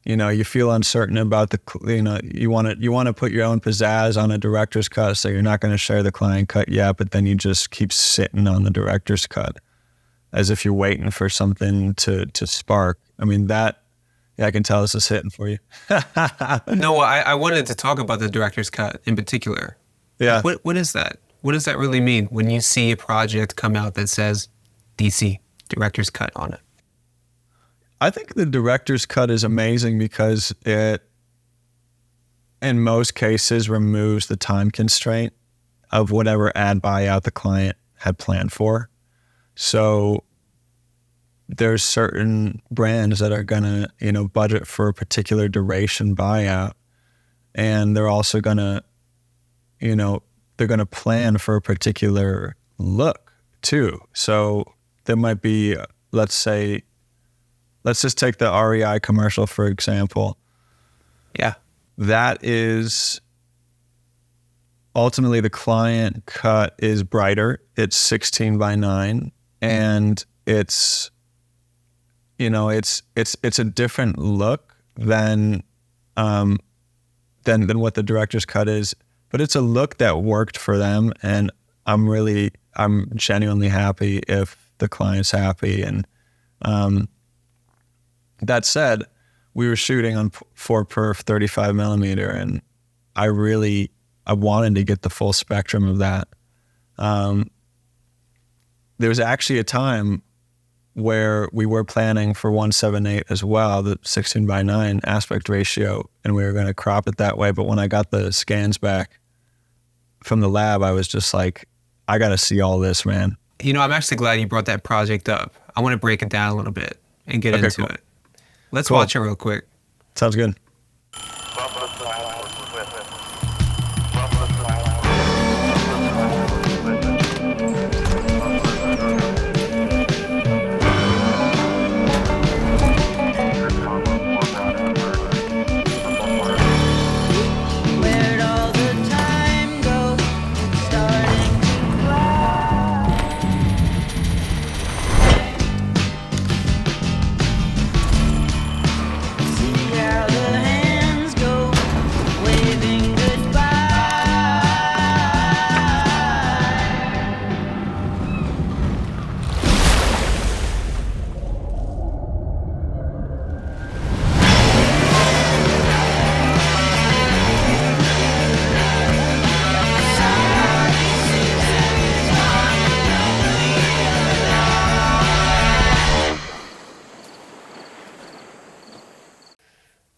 you feel uncertain about you want to put your own pizzazz on a director's cut. So you're not going to share the client cut yet, but then you just keep sitting on the director's cut as if you're waiting for something to spark. I mean, I can tell this is hitting for you. No, I wanted to talk about the director's cut in particular. Yeah. What is that? What does that really mean when you see a project come out that says DC, director's cut on it? I think the director's cut is amazing because it, in most cases, removes the time constraint of whatever ad buyout the client had planned for. So there's certain brands that are gonna, budget for a particular duration buyout, and they're also gonna, they're gonna plan for a particular look too. So there might be, let's just take the REI commercial, for example. Yeah. That is ultimately the client cut is brighter. It's 16:9, and it's a different look than what the director's cut is, but it's a look that worked for them, and I'm genuinely happy if the client's happy. And that said, we were shooting on 4-perf 35 millimeter, and I wanted to get the full spectrum of that. There was actually a time where we were planning for 1:7:8 as well, the 16:9 aspect ratio, and we were going to crop it that way. But when I got the scans back from the lab, I was just like, I got to see all this, man. I'm actually glad you brought that project up. I want to break it down a little bit and get into it. Let's watch it real quick. Sounds good.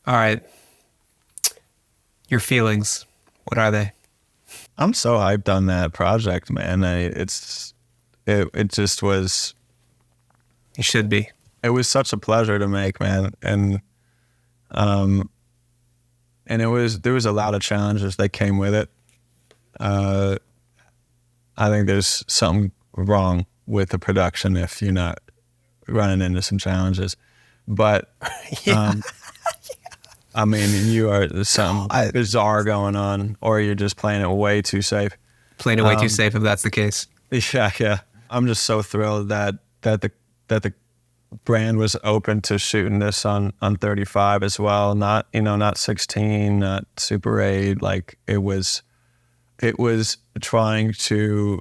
All right. Your feelings, what are they? I'm so hyped on that project, man. It just was. You should be. It was such a pleasure to make, man, and there was a lot of challenges that came with it. I think there's something wrong with the production if you're not running into some challenges, but I mean, there's something bizarre going on, or you're just playing it way too safe. Playing it way too safe, if that's the case. Yeah. I'm just so thrilled that the brand was open to shooting this on 35 as well. Not 16, not Super 8. Like it was trying to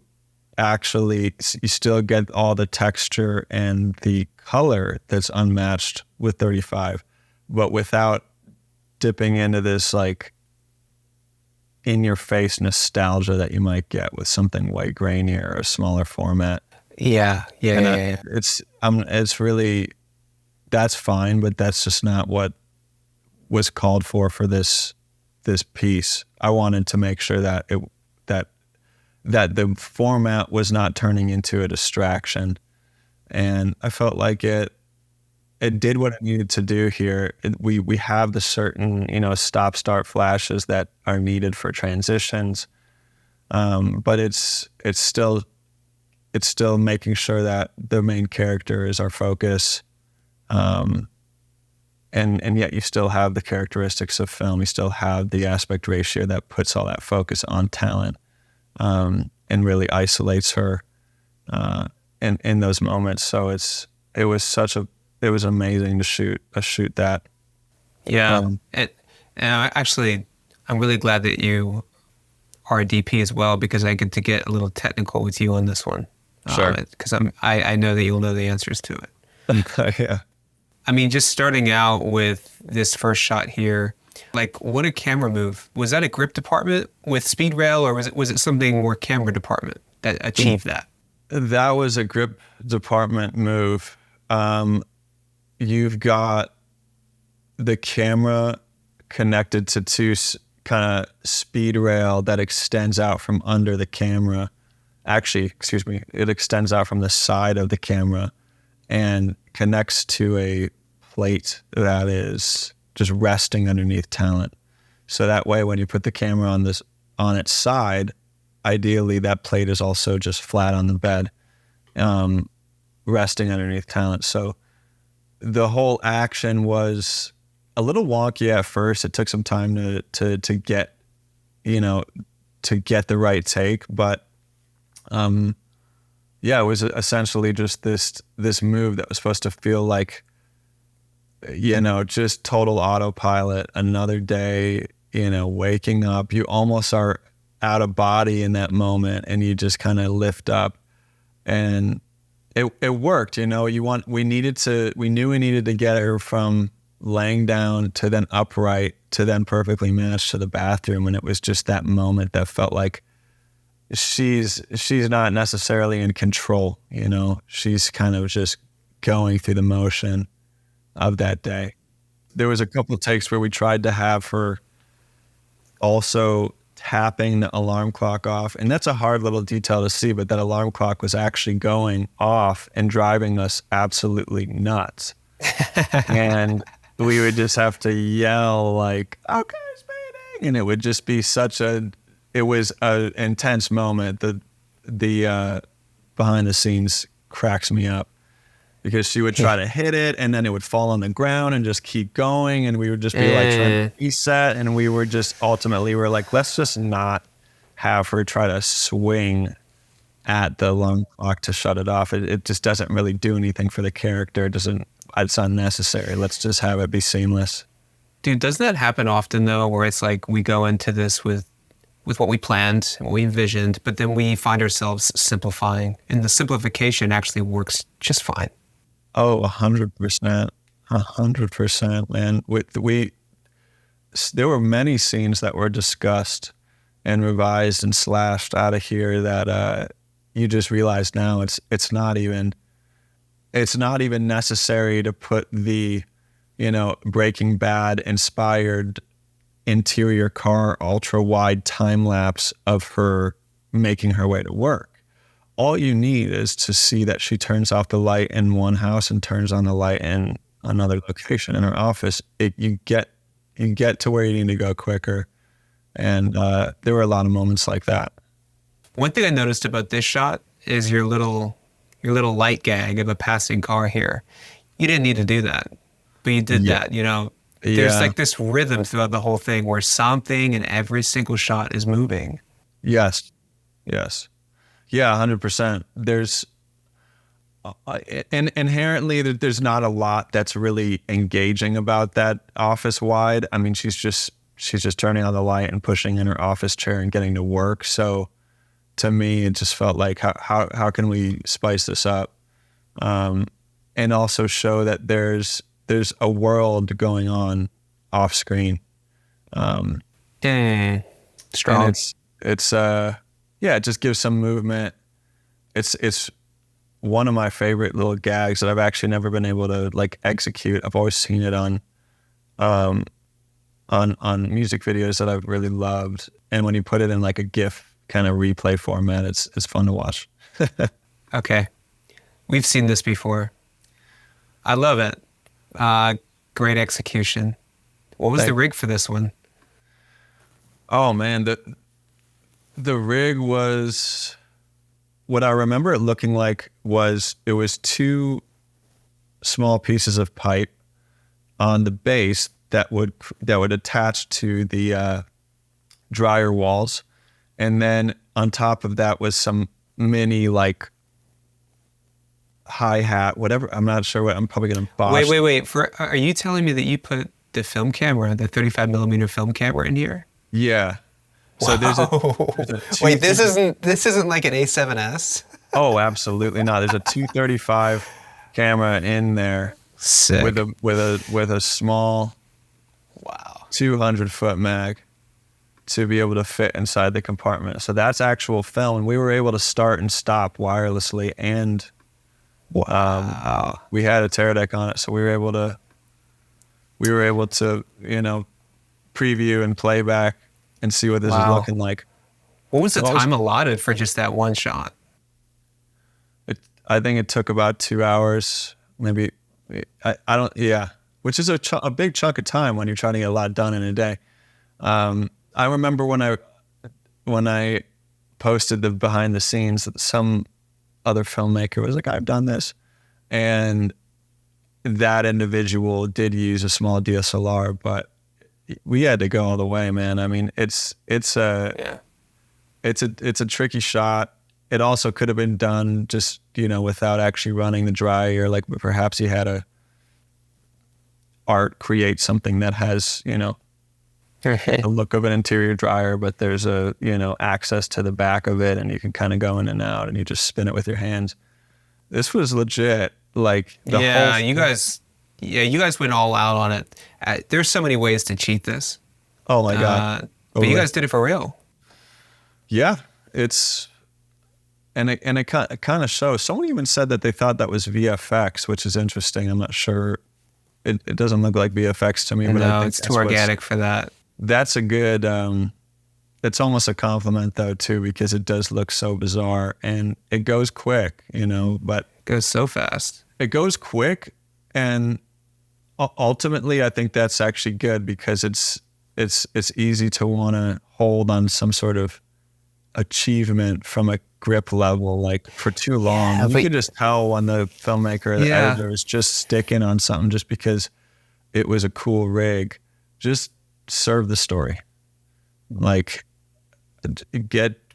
actually, you still get all the texture and the color that's unmatched with 35, but without dipping into this like in your face nostalgia that you might get with something way grainier or a smaller format. Yeah. It's really, that's fine, but that's just not what was called for this piece. I wanted to make sure that that the format was not turning into a distraction. And I felt like it did what it needed to do here. We have the certain, stop start flashes that are needed for transitions. But it's still making sure that the main character is our focus. And yet you still have the characteristics of film. You still have the aspect ratio that puts all that focus on talent, and really isolates her, in those moments. So it was amazing to shoot that. Yeah. I'm really glad that you are a DP as well, because I get to get a little technical with you on this one. Sure. Because I know that you'll know the answers to it. Yeah. I mean, just starting out with this first shot here, like, what a camera move. Was that a grip department with speed rail, or was it something more camera department that achieved that? That was a grip department move. You've got the camera connected to two kind of speed rail that extends out from under the camera. Actually, excuse me, it extends out from the side of the camera and connects to a plate that is just resting underneath talent. So that way, when you put the camera on its side, ideally that plate is also just flat on the bed, resting underneath talent. So the whole action was a little wonky at first. It took some time to get, to get the right take, but it was essentially just this move that was supposed to feel like, just total autopilot. Another day, waking up, you almost are out of body in that moment, and you just kind of lift up, and it worked. We knew we needed to get her from laying down to then upright to then perfectly matched to the bathroom, and it was just that moment that felt like she's not necessarily in control. She's kind of just going through the motion of that day. There was a couple of takes where we tried to have her also tapping the alarm clock off, and that's a hard little detail to see, but that alarm clock was actually going off and driving us absolutely nuts. And we would just have to yell like, "Okay, speeding," and it would just be it was an intense moment. The behind the scenes cracks me up, because she would try to hit it, and then it would fall on the ground and just keep going, and we would just be like trying to reset, and we were just ultimately we're like, let's just not have her try to swing at the alarm clock to shut it off. It just doesn't really do anything for the character. It's unnecessary. Let's just have it be seamless. Dude, doesn't that happen often though, where it's like we go into this with what we planned and what we envisioned, but then we find ourselves simplifying, and the simplification actually works just fine. Oh, 100%, 100%, man. There were many scenes that were discussed and revised and slashed out of here that you just realize now it's not even necessary to put the, Breaking Bad inspired interior car ultra wide time lapse of her making her way to work. All you need is to see that she turns off the light in one house and turns on the light in another location in her office. You get to where you need to go quicker. And there were a lot of moments like that. One thing I noticed about this shot is your little light gag of a passing car here. You didn't need to do that, but you did that, There's like this rhythm throughout the whole thing where something in every single shot is moving. Yes. Yeah, 100%. There's inherently there's not a lot that's really engaging about that office wide. I mean, she's just turning on the light and pushing in her office chair and getting to work. So to me, it just felt like how can we spice this up, and also show that there's a world going on off screen. Strong. And it's it just gives some movement. It's one of my favorite little gags that I've actually never been able to like execute. I've always seen it on music videos that I've really loved. And when you put it in like a GIF kind of replay format, it's fun to watch. Okay. We've seen this before. I love it. Great execution. What was the rig for this one? Oh man, the rig was, what I remember it looking like was, it was 2 small pieces of pipe on the base that would attach to the dryer walls, and then on top of that was some mini like hi-hat, whatever. I'm not sure what. I'm probably gonna botch. Wait. Are you telling me that you put the film camera, the 35 millimeter film camera, in here? Yeah. So there's a wait. This isn't like an A7S. Oh, absolutely not. There's a 235 camera in there. Sick. with a small 200-foot mag to be able to fit inside the compartment. So that's actual film, and we were able to start and stop wirelessly, and we had a tear deck on it, so we were able to preview and play back and see what this is looking like. What was the time allotted for just that one shot? I think it took about 2 hours, maybe. Which is a big chunk of time when you're trying to get a lot done in a day. I remember when I posted the behind the scenes, some other filmmaker was like, I've done this. And that individual did use a small DSLR, but we had to go all the way, man. I mean, it's a tricky shot. It also could have been done just, without actually running the dryer. Like perhaps you had art create something that has, the look of an interior dryer, but there's access to the back of it, and you can kind of go in and out, and you just spin it with your hands. This was legit. Like the whole you guys went all out on it. There's so many ways to cheat this. Oh my God. But you guys did it for real. Yeah, and it kind of shows. Someone even said that they thought that was VFX, which is interesting. I'm not sure. It doesn't look like VFX to me, but I think it's too organic for that. That's a good. It's almost a compliment though too, because it does look so bizarre, and it goes quick, but it goes so fast. It goes quick, and ultimately, I think that's actually good, because it's easy to want to hold on some sort of achievement from a grip level, like for too long. Yeah, you could just tell when the filmmaker or the editor is just sticking on something just because it was a cool rig. Just serve the story. Like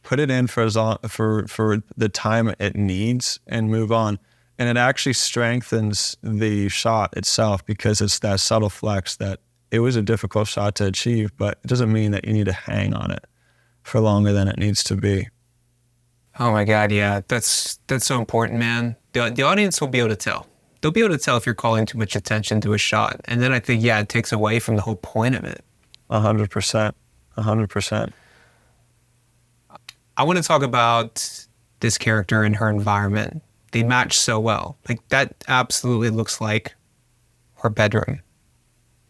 put it in for the time it needs and move on. And it actually strengthens the shot itself, because it's that subtle flex that it was a difficult shot to achieve, but it doesn't mean that you need to hang on it for longer than it needs to be. Oh my God, yeah. That's so important, man. The audience will be able to tell. They'll be able to tell if you're calling too much attention to a shot. And then I think, it takes away from the whole point of it. 100%. 100%. I want to talk about this character and her environment. They match so well. Like, that absolutely looks like her bedroom,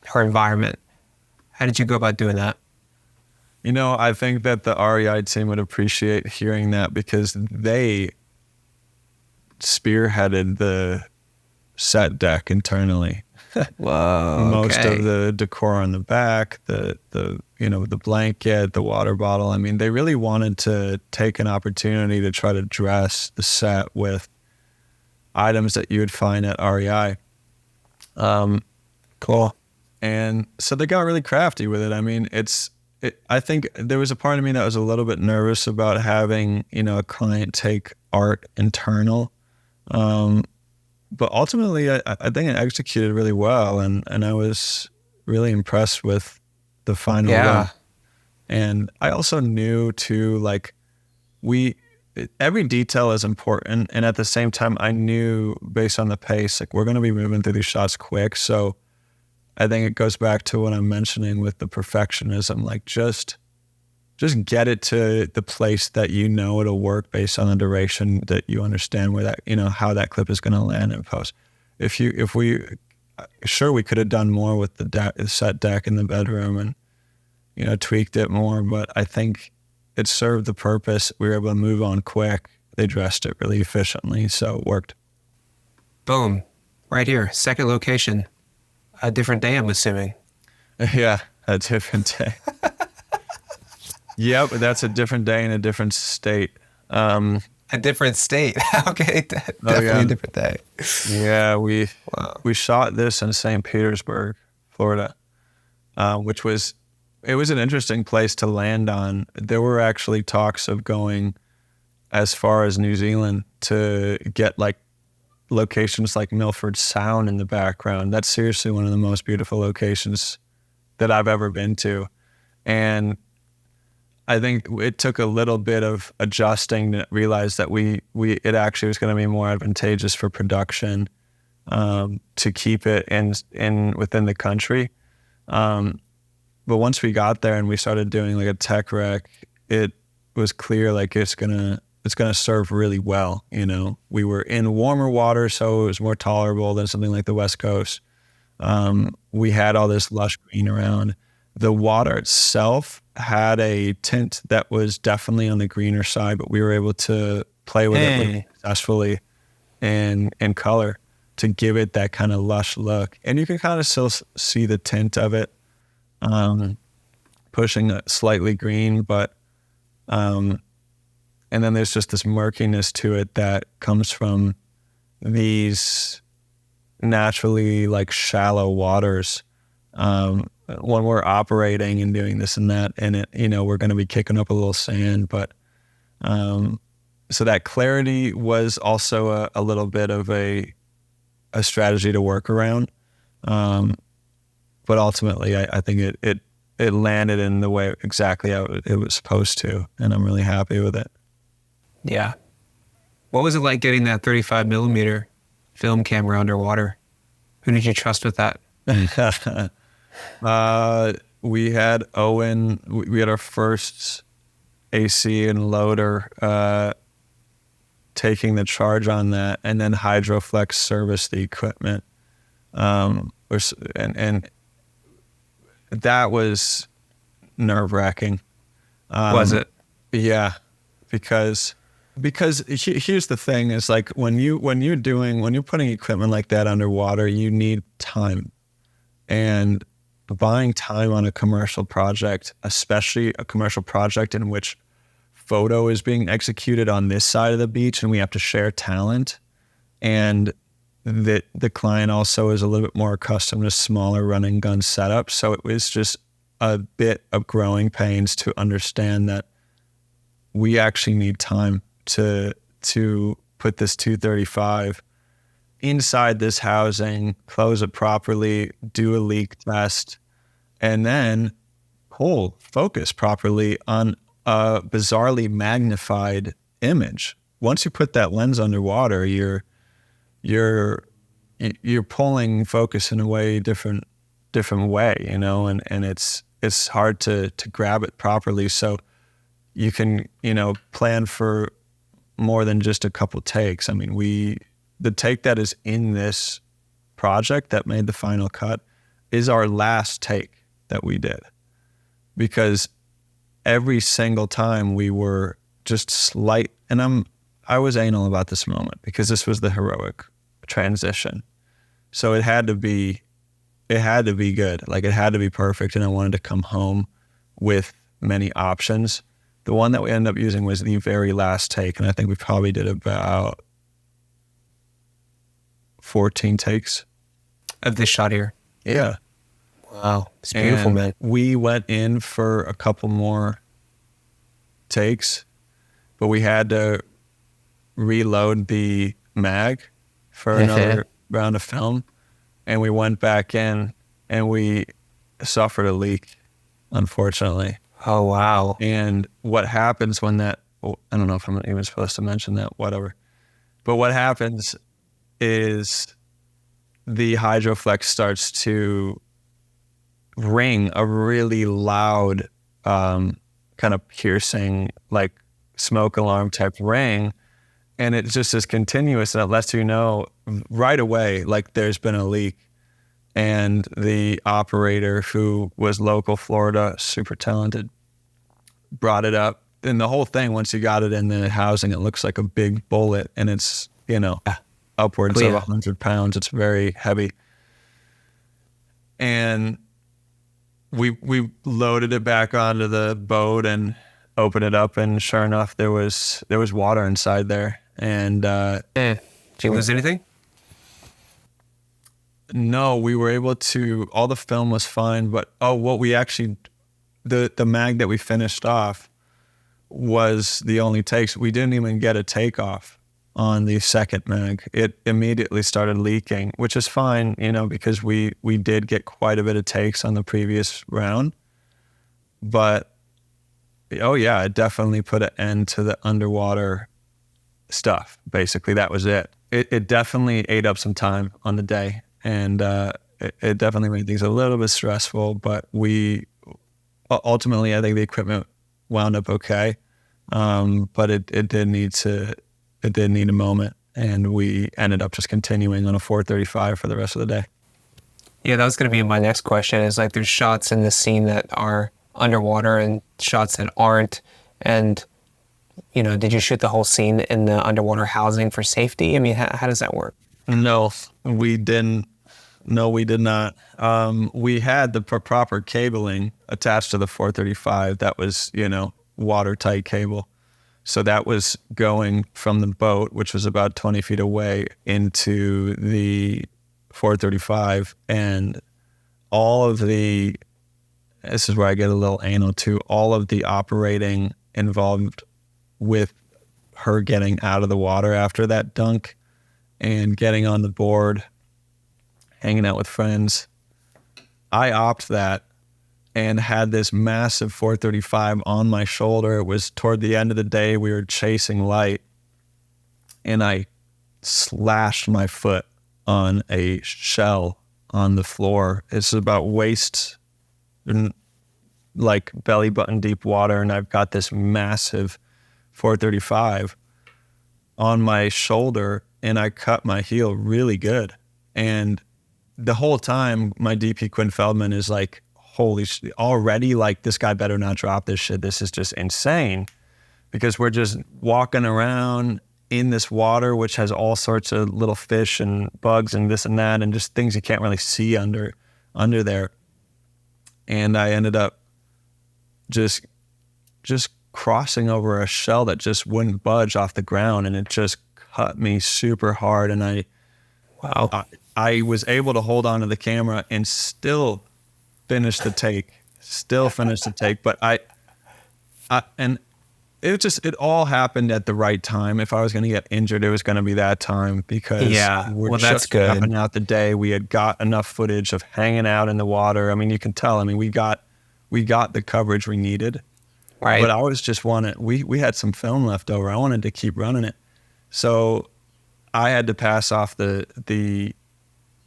her environment. How did you go about doing that? I think that the REI team would appreciate hearing that, because they spearheaded the set deck internally. Whoa. Most of the decor on the back, the blanket, the water bottle. I mean, they really wanted to take an opportunity to try to dress the set with items that you would find at REI. Cool. And so they got really crafty with it. I mean, I think there was a part of me that was a little bit nervous about having, a client take art internal. But ultimately, I think it executed really well, and I was really impressed with the final look. And I also knew too, like, every detail is important, and at the same time, I knew based on the pace, like, we're going to be moving through these shots quick, so I think it goes back to what I'm mentioning with the perfectionism, like just get it to the place that it'll work based on the duration, that you understand where that, how that clip is going to land in post. We could have done more with the set deck in the bedroom and, tweaked it more, but I think it served the purpose. We were able to move on quick. They dressed it really efficiently, so it worked. Boom. Right here. Second location. A different day, I'm assuming. Yeah, a different day. Yep, that's a different day in a different state. A different state. Okay, definitely a different day. Yeah, we shot this in St. Petersburg, Florida, which was an interesting place to land on. There were actually talks of going as far as New Zealand to get like locations like Milford Sound in the background. That's seriously one of the most beautiful locations that I've ever been to. And I think it took a little bit of adjusting to realize that it actually was going to be more advantageous for production to keep it in within the country. But once we got there and we started doing like a tech rec, it was clear like it's gonna serve really well. You know, we were in warmer water, so it was more tolerable than something like the West Coast. We had all this lush green around. The water itself had a tint that was definitely on the greener side, but we were able to play with it really successfully in color to give it that kind of lush look. And you can kind of still see the tint of it, pushing it slightly green, but and then there's just this murkiness to it that comes from these naturally like shallow waters. When we're operating and doing this and that, and it, you know, we're going to be kicking up a little sand, but so that clarity was also a little bit of a strategy to work around. But ultimately, I think it landed in the way exactly how it was supposed to, and I'm really happy with it. Yeah. What was it like getting that 35 millimeter film camera underwater? Who did you trust with that? We had Owen. We had our first AC and loader taking the charge on that, and then Hydroflex serviced the equipment. And that was nerve-wracking. Was it? Yeah, because here's the thing: is like when you're putting equipment like that underwater, you need time, and buying time on a commercial project, especially a commercial project in which photo is being executed on this side of the beach and we have to share talent, and the client also is a little bit more accustomed to smaller running gun setups. So it was just a bit of growing pains to understand that we actually need time to put this 235 inside this housing, close it properly, do a leak test, and then focus properly on a bizarrely magnified image. Once you put that lens underwater, you're pulling focus in a way different way, you know, and it's hard to grab it properly. So you can, you know, plan for more than just a couple takes. I mean, the take that is in this project that made the final cut is our last take that we did, because every single time we were just slight, and I was anal about this moment because this was the heroic transition. So it had to be good. Like it had to be perfect. And I wanted to come home with many options. The one that we ended up using was the very last take. And I think we probably did about 14 takes of this shot here. Yeah. Wow. It's beautiful, and man. We went in for a couple more takes, but we had to reload the mag for another round of film. And we went back in and we suffered a leak, unfortunately. Oh, wow. And what happens when that, I don't know if I'm even supposed to mention that, whatever. But what happens is the Hydroflex starts to ring a really loud, kind of piercing, like smoke alarm type ring. And it just is continuous, and it lets you know right away, like there's been a leak. And the operator, who was local Florida, super talented, brought it up then the whole thing, once you got it in the housing, it looks like a big bullet, and it's, upwards of 100 pounds. It's very heavy. And we loaded it back onto the boat and opened it up, and sure enough, there was water inside there. And did you lose anything? No, we were able to. All the film was fine, but what we actually, the mag that we finished off was the only takes. We didn't even get a takeoff on the second mag. It immediately started leaking, which is fine, because we did get quite a bit of takes on the previous round. But it definitely put an end to the underwater stuff. Basically, that was it. It definitely ate up some time on the day, and it definitely made things a little bit stressful. But we ultimately, I think the equipment wound up okay. But it did need a moment, and we ended up just continuing on a 435 for the rest of the day. Yeah, that was going to be my next question, is like there's shots in the scene that are underwater and shots that aren't. And, did you shoot the whole scene in the underwater housing for safety? I mean, how does that work? No, we didn't. No, we did not. We had the proper cabling attached to the 435 that was, watertight cable. So that was going from the boat, which was about 20 feet away, into the 435. And this is where I get a little anal too, all of the operating involved with her getting out of the water after that dunk and getting on the board, hanging out with friends. I opted that and had this massive 435 on my shoulder. It was toward the end of the day. We were chasing light, and I slashed my foot on a shell on the floor. It's about waist, like belly button deep water, and I've got this massive 435 on my shoulder, and I cut my heel really good. And the whole time, my DP Quinn Feldman is like, holy shit, already, like, this guy better not drop this shit. This is just insane, because we're just walking around in this water, which has all sorts of little fish and bugs and this and that, and just things you can't really see under there. And I ended up just crossing over a shell that just wouldn't budge off the ground, and it just cut me super hard. And I was able to hold on to the camera and still finish the take. But and it all happened at the right time. If I was going to get injured, it was going to be that time, because we're that's good. Wrapping out the day. We had got enough footage of hanging out in the water. I mean, you can tell. I mean, we got the coverage we needed. Right. But I was just we had some film left over. I wanted to keep running it. So I had to pass off the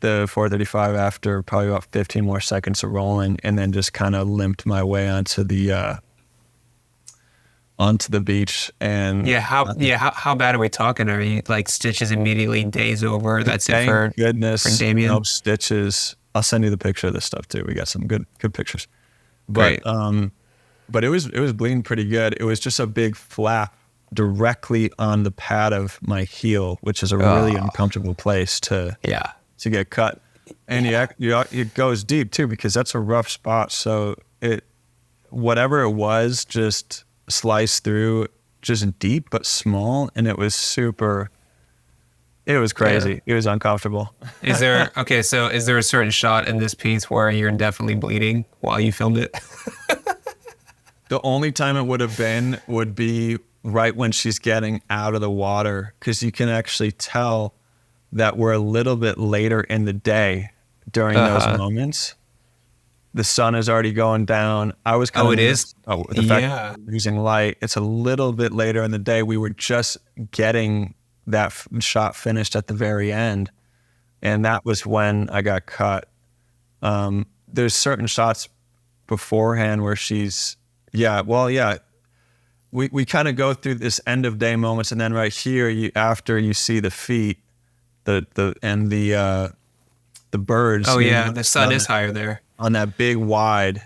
435 after probably about 15 more seconds of rolling, and then just kind of limped my way onto the beach. And how bad are we talking? Are you like stitches immediately, days over? That's it for goodness. For Damien? No stitches. I'll send you the picture of this stuff too. We got some good pictures. But Great. But it was bleeding pretty good. It was just a big flap directly on the pad of my heel, which is a really uncomfortable place to get cut. And it goes deep too, because that's a rough spot. So whatever it was, just sliced through, just deep but small, and it was crazy. Yeah. It was uncomfortable. Is there a certain shot in this piece where you're definitely bleeding while you filmed it? The only time it would be right when she's getting out of the water, because you can actually tell that we're a little bit later in the day during those moments. The sun is already going down. I was kind of... it is? The fact that we're using light, it's a little bit later in the day. We were just getting that shot finished at the very end, and that was when I got cut. There's certain shots beforehand where she's... We kind of go through this end of day moments, and then right here, after you see the feet, the birds. Oh yeah, the sun is higher there. On that big wide,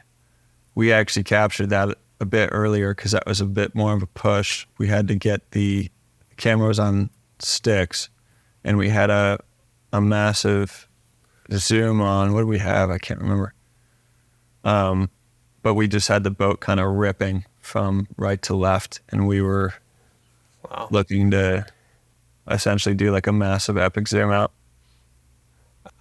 we actually captured that a bit earlier because that was a bit more of a push. We had to get the cameras on sticks, and we had a massive zoom on. What do we have? I can't remember. But we just had the boat kind of ripping from right to left, and we were looking to essentially do like a massive epic zoom out.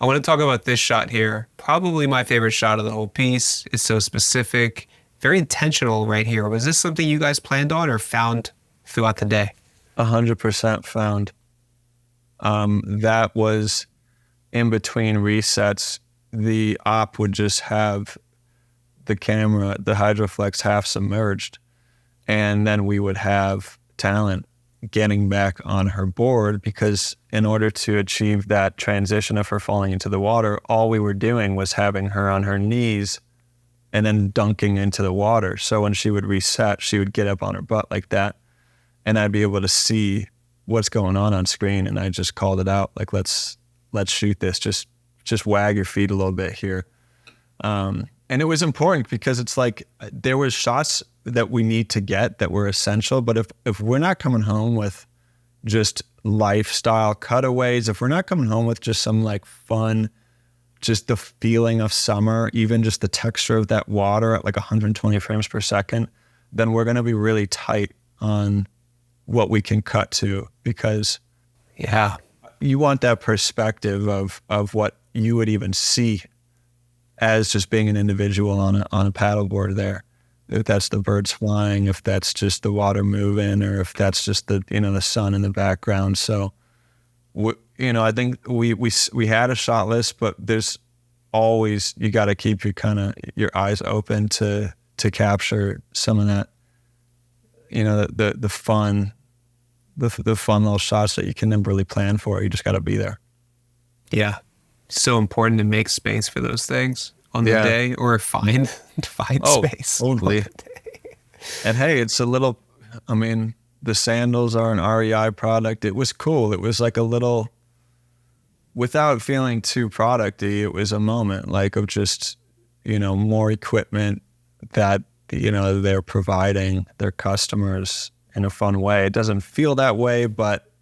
I want to talk about this shot here. Probably my favorite shot of the whole piece. It's so specific, very intentional right here. Was this something you guys planned on or found throughout the day? 100% found. That was in between resets. The op would just have the camera, the Hydroflex half submerged, and then we would have talent getting back on her board, because in order to achieve that transition of her falling into the water, all we were doing was having her on her knees and then dunking into the water. So when she would reset, she would get up on her butt like that, and I'd be able to see what's going on screen. And I just called it out, like, let's shoot this. Just wag your feet a little bit here. And it was important because it's like there was shots that we need to get that were essential. But if we're not coming home with just lifestyle cutaways, if we're not coming home with just some like fun, just the feeling of summer, even just the texture of that water at like 120 frames per second, then we're going to be really tight on what we can cut to, because you want that perspective of what you would even see as just being an individual on a paddleboard there. If that's the birds flying, if that's just the water moving, or if that's just the sun in the background. So, I think we had a shot list, but there's always, you got to keep your eyes open to capture some of that, the fun little shots that you can never really plan for. You just got to be there. Yeah. So important to make space for those things on the day, or find space. Totally. And hey, it's a little, the sandals are an REI product. It was cool. It was like a little, without feeling too product-y, it was a moment like of just, more equipment that, they're providing their customers in a fun way. It doesn't feel that way, but,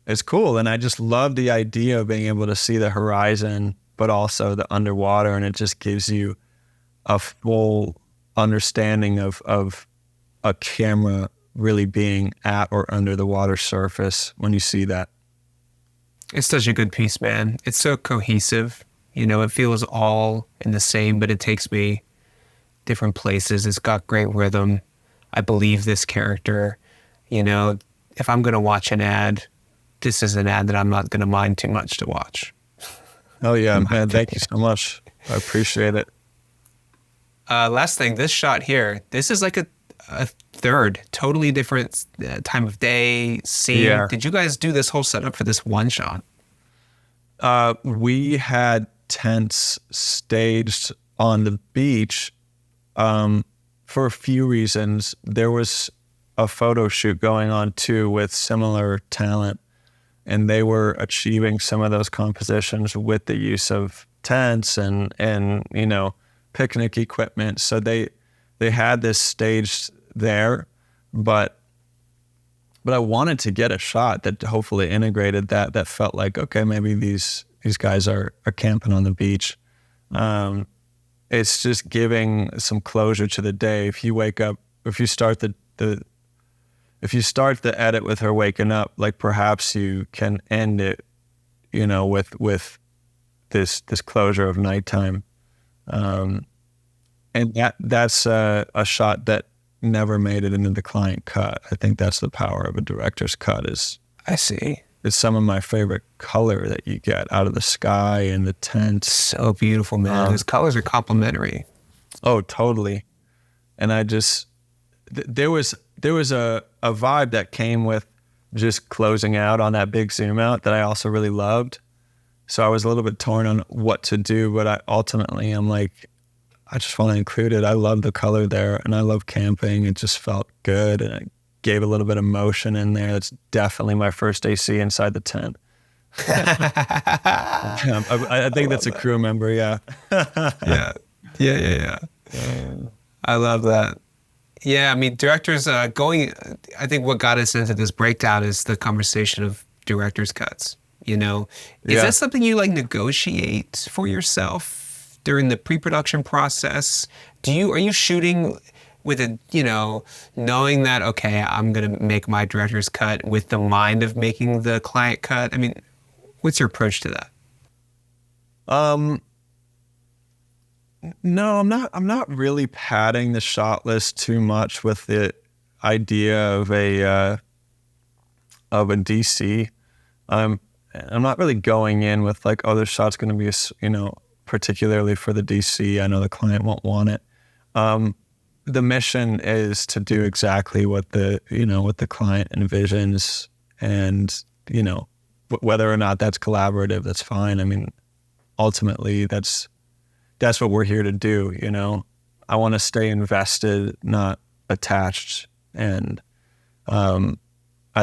it's cool. And I just love the idea of being able to see the horizon, but also the underwater. And it just gives you a full understanding of a camera really being at or under the water surface when you see that. It's such a good piece, man. It's so cohesive. It feels all in the same, but it takes me different places. It's got great rhythm. I believe this character. If I'm going to watch an ad, this is an ad that I'm not going to mind too much to watch. Oh yeah, man. Thank you so much. I appreciate it. Last thing, this shot here, this is like a third, totally different time of day, scene. Yeah. Did you guys do this whole setup for this one shot? We had tents staged on the beach for a few reasons. There was a photo shoot going on too with similar talent, and they were achieving some of those compositions with the use of tents and picnic equipment. So they had this staged there, but I wanted to get a shot that hopefully integrated that felt like, okay, maybe these guys are camping on the beach. It's just giving some closure to the day. If you wake up, if you start the edit with her waking up, like perhaps you can end it, with this closure of nighttime. And that's a shot that never made it into the client cut. I think that's the power of a director's cut. I see. It's some of my favorite color that you get out of the sky and the tent. So beautiful, man. Those colors are complementary. Oh, totally. And I just, there was a vibe that came with just closing out on that big zoom out that I also really loved. So I was a little bit torn on what to do, but I'm like, I just want to include it. I love the color there, and I love camping. It just felt good, and I gave a little bit of motion in there. That's definitely my first AC inside the tent. I think that's a crew member, yeah. Yeah. I love that. Yeah, I mean, directors I think what got us into this breakdown is the conversation of director's cuts. You know, is Yeah. that something you like negotiate for yourself during the pre-production process? Are you shooting with knowing that, okay, I'm going to make my director's cut with the mind of making the client cut? I mean, what's your approach to that? No, I'm not really padding the shot list too much with the idea of a DC. I'm not really going in with like, oh, this shot's going to be, particularly for the DC. I know the client won't want it. The mission is to do exactly what the client envisions, and whether or not that's collaborative, that's fine. I mean, ultimately, that's what we're here to do. I want to stay invested, not attached, and I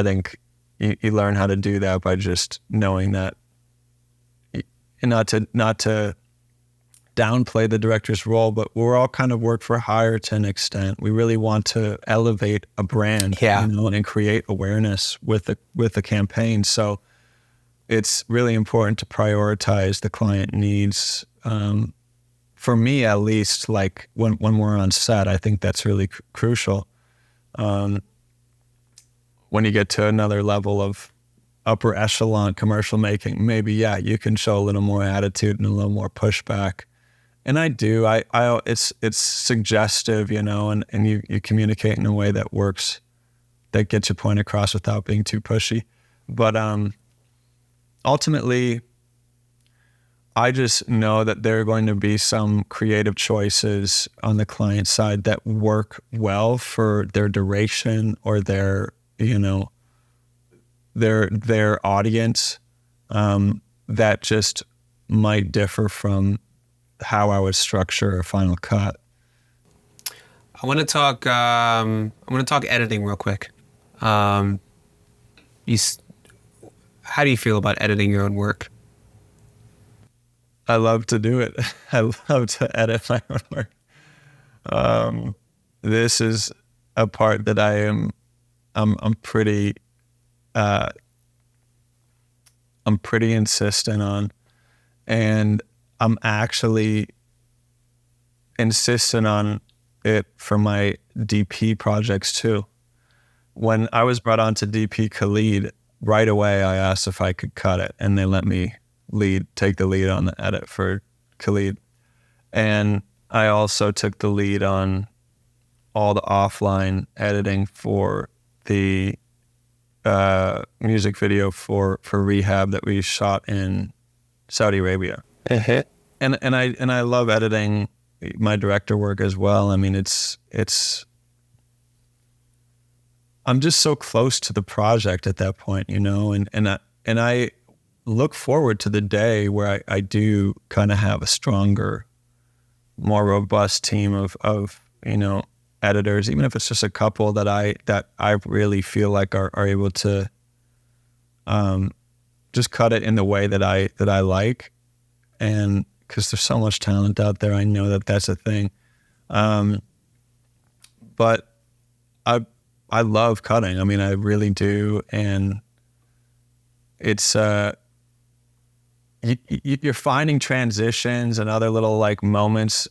think you learn how to do that by just knowing that, and not to downplay the director's role, but we're all kind of work for hire to an extent. We really want to elevate a brand, and create awareness with the campaign. So it's really important to prioritize the client needs. For me, at least, like when we're on set, I think that's really crucial. When you get to another level of upper echelon commercial making, maybe, you can show a little more attitude and a little more pushback. And I do. It's suggestive, and you communicate in a way that works, that gets your point across without being too pushy. But ultimately, I just know that there are going to be some creative choices on the client side that work well for their duration or their audience, that just might differ from how I would structure a final cut. I want to talk editing real quick. How do you feel about editing your own work? I love to do it. I love to edit my own work. This is a part that I'm pretty insistent on, and I'm actually insistent on it for my DP projects too. When I was brought on to DP Khalid, right away I asked if I could cut it, and they let me take the lead on the edit for Khalid. And I also took the lead on all the offline editing for the music video for Rehab that we shot in Saudi Arabia. Uh-huh. And I love editing my director work as well. I mean, I'm just so close to the project at that point, and I look forward to the day where I do kind of have a stronger, more robust team of editors, even if it's just a couple that I really feel like are able to just cut it in the way that I like. And because there's so much talent out there, I know that that's a thing. But I love cutting. I mean, I really do. And it's, you're finding transitions and other little like moments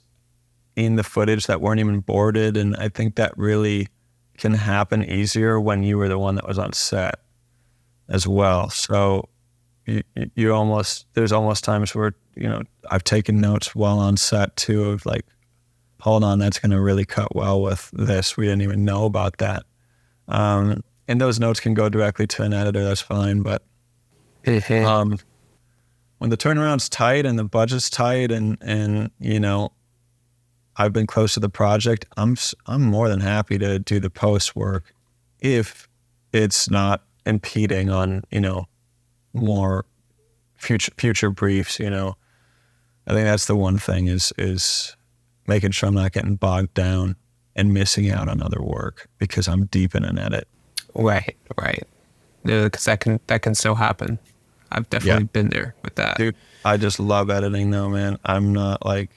in the footage that weren't even boarded. And I think that really can happen easier when you were the one that was on set as well. So there's almost times where, I've taken notes while on set too, of like, hold on, that's going to really cut well with this. We didn't even know about that. And those notes can go directly to an editor. That's fine. But, when the turnaround's tight and the budget's tight and I've been close to the project, I'm more than happy to do the post work if it's not impeding on, more future briefs, I think that's the one thing is making sure I'm not getting bogged down and missing out on other work because I'm deep in an edit. Right. No, because that can so happen. I've definitely been there with that. Dude, I just love editing though, man. I'm not like,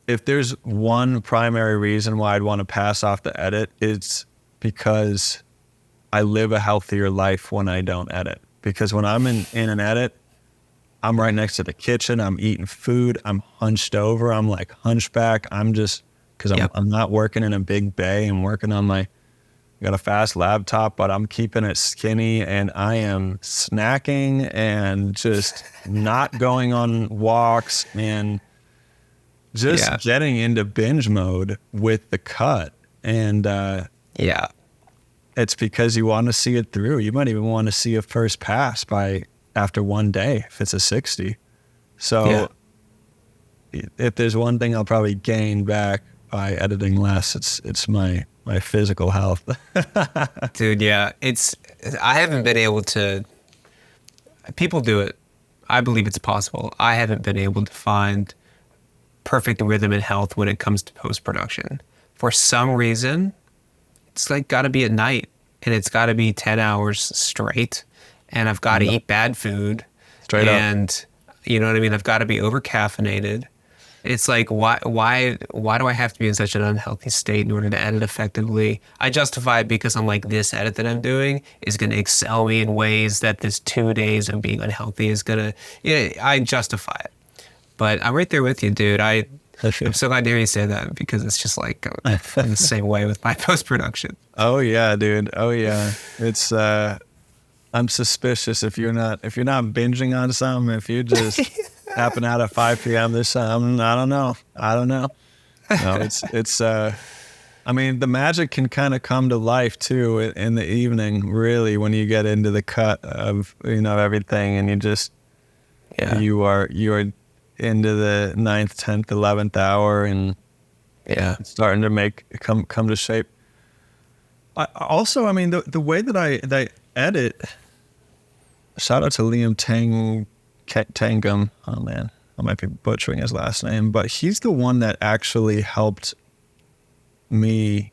if there's one primary reason why I'd want to pass off the edit, it's because I live a healthier life when I don't edit. Because when I'm in an edit, I'm right next to the kitchen. I'm eating food. I'm hunched over. I'm like hunchback. I'm just, because I'm not working in a big bay. I'm working on I got a fast laptop, but I'm keeping it skinny, and I am snacking and just not going on walks and just getting into binge mode with the cut. And it's because you want to see it through. You might even want to see a first pass after one day if it's a 60. So if there's one thing I'll probably gain back by editing less, it's my physical health. Dude, yeah. I haven't been able to, people do it. I believe it's possible. I haven't been able to find perfect rhythm and health when it comes to post-production. For some reason, it's like got to be at night, and it's got to be 10 hours straight, and I've got to eat bad food. Straight up. And you know what I mean? I've got to be over caffeinated. It's like, why do I have to be in such an unhealthy state in order to edit effectively? I justify it because I'm like, this edit that I'm doing is going to excel me in ways that this 2 days of being unhealthy is going to, I justify it. But I'm right there with you, dude. I'm so glad to hear you say that, because it's just like, I'm the same way with my post-production. Oh yeah, dude. Oh yeah. It's, I'm suspicious if you're not binging on something, if you just happen out at 5 p.m. this time, I don't know. No, it's I mean, the magic can kind of come to life too in the evening, really, when you get into the cut of, everything, and you just, you are into the 9th, 10th, 11th hour, and it's starting to come to shape. I mean, the way that I edit, shout out to Liam Tangum. Oh man, I might be butchering his last name, but he's the one that actually helped me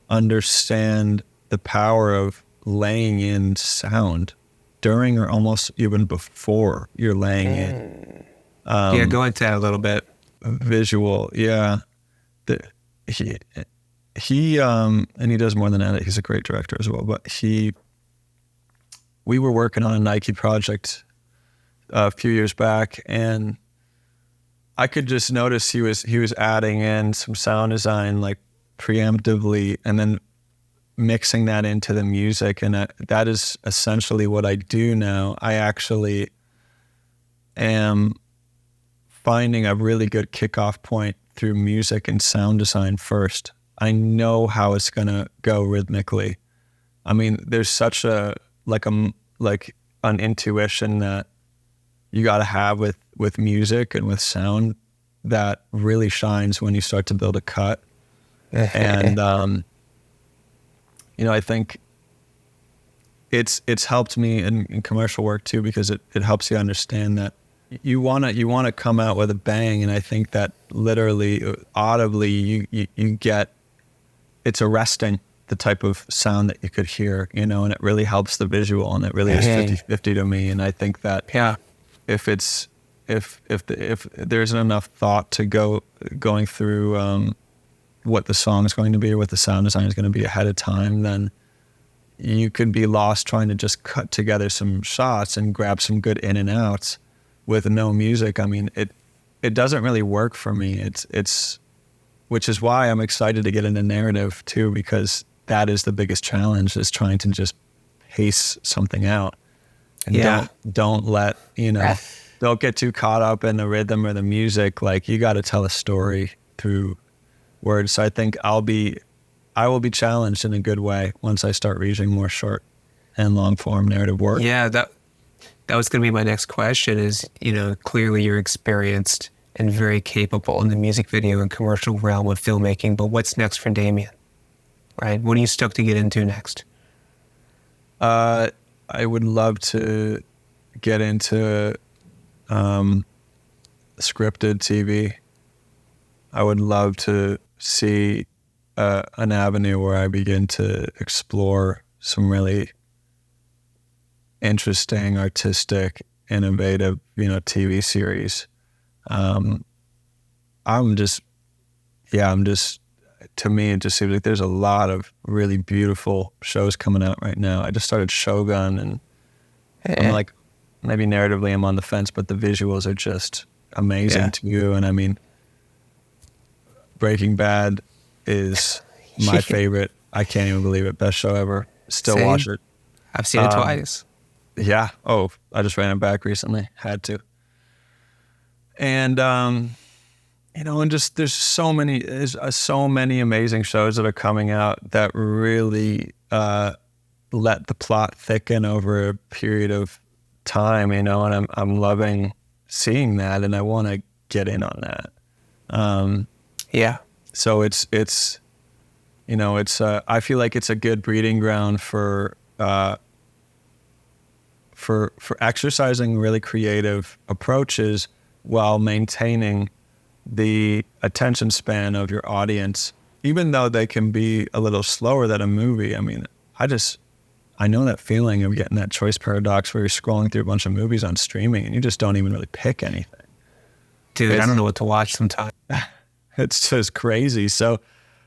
understand the power of laying in sound during or almost even before you're laying in. Go into that a little bit. Visual, yeah. He and he does more than that. He's a great director as well. But we were working on a Nike project a few years back, and I could just notice he was adding in some sound design like preemptively, and then mixing that into the music. And that is essentially what I do now. I actually am finding a really good kickoff point through music and sound design first. I know how it's gonna go rhythmically. I mean, there's such an intuition that you got to have with music and with sound that really shines when you start to build a cut. And I think it's helped me in commercial work too, because it helps you understand that you want to come out with a bang. And I think that literally, audibly, you get, it's arresting, the type of sound that you could hear, and it really helps the visual, and it really is 50-50 to me. And I think that if there isn't enough thought to going through what the song is going to be or what the sound design is going to be ahead of time, then you could be lost trying to just cut together some shots and grab some good in and outs with no music. I mean, it doesn't really work for me. It's which is why I'm excited to get into narrative too, because that is the biggest challenge, is trying to just pace something out. And don't let, don't get too caught up in the rhythm or the music. Like, you got to tell a story through words. So I think I will be challenged in a good way once I start reading more short and long form narrative work. Yeah, that was going to be my next question is, clearly you're experienced and very capable in the music video and commercial realm of filmmaking, but what's next for Damien? Right? What are you stoked to get into next? I would love to get into scripted TV. I would love to see an avenue where I begin to explore some really interesting, artistic, innovative, TV series. I'm just, to me, it just seems like there's a lot of really beautiful shows coming out right now. I just started Shogun, and I'm like, maybe narratively I'm on the fence, but the visuals are just amazing to you. And I mean, Breaking Bad is my favorite. I can't even believe it. Best show ever. Still Same. watch it. I've seen it twice. Yeah. Oh, I just ran it back recently. Had to. And, and just there's so many amazing shows that are coming out that really let the plot thicken over a period of time, and I'm loving seeing that, and I want to get in on that. So it's I feel like it's a good breeding ground for exercising really creative approaches while maintaining the attention span of your audience, even though they can be a little slower than a movie. I mean, I know that feeling of getting that choice paradox where you're scrolling through a bunch of movies on streaming and you just don't even really pick anything. Dude, I don't know what to watch sometimes. It's just crazy. So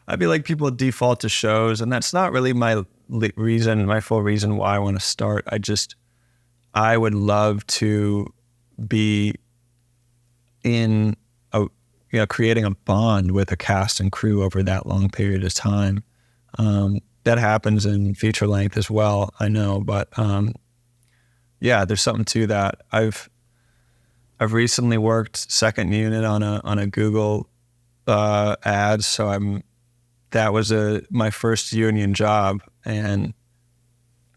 I feel like people default to shows, and that's not really my full reason why I want to start. I would love to be in creating a bond with a cast and crew over that long period of time. That happens in feature length as well, I know, but there's something to that. I've recently worked second unit on a Google ad, so that was my first union job, and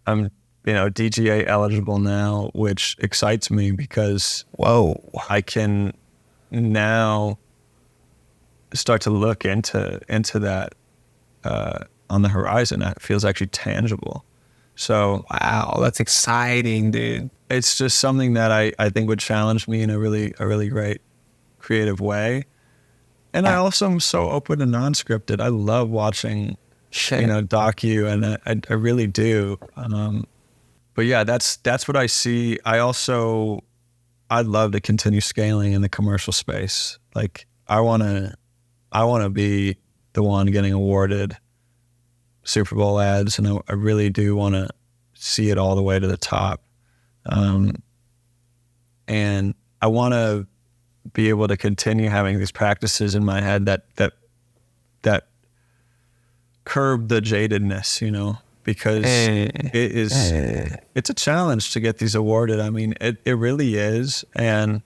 I'm DGA eligible now, which excites me because I can now start to look into that on the horizon. That feels actually tangible. So wow, that's exciting, dude. It's just something that I think would challenge me in a really great creative way. And I also am so open to non-scripted. I love watching docu, and I really do. But yeah, that's what I see. I'd love to continue scaling in the commercial space. Like I want to be the one getting awarded Super Bowl ads, and I really do want to see it all the way to the top. And I want to be able to continue having these practices in my head that curb the jadedness, because it's a challenge to get these awarded. I mean, it really is. And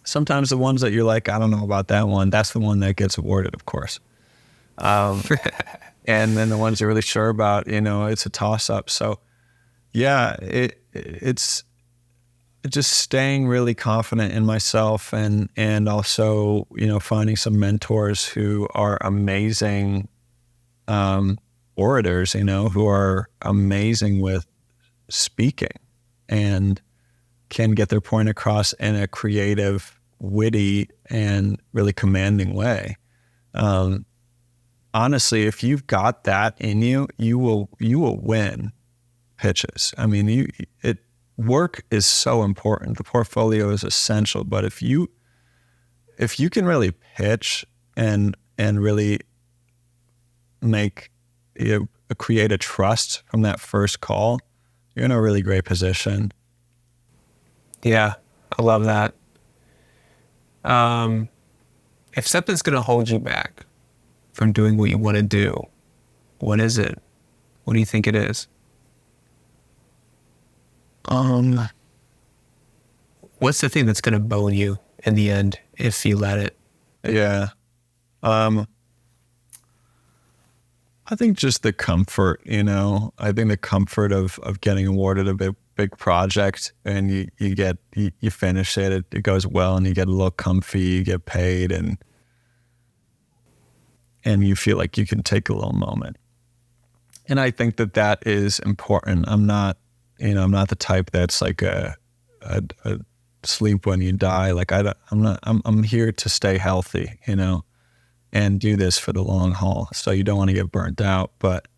sometimes the ones that you're like, I don't know about that one, that's the one that gets awarded, of course. And then the ones you're really sure about, it's a toss-up. So yeah, it's just staying really confident in myself, and also, finding some mentors who are amazing orators, who are amazing with speaking and can get their point across in a creative, witty, and really commanding way. Honestly, if you've got that in you, you will win pitches. I mean, work is so important. The portfolio is essential, but if you can really pitch and really create a trust from that first call, you're in a really great position. Yeah, I love that. If something's going to hold you back from doing what you want to do, what is it? What do you think it is? What's the thing that's going to bone you in the end if you let it? Yeah. I think just the comfort, I think the comfort of getting awarded a big project, and you finish it, it goes well, and you get a little comfy, you get paid, and you feel like you can take a little moment. And I think that is important. I'm not the type that's like a sleep when you die. Like I'm here to stay healthy, and do this for the long haul. So you don't want to get burnt out. But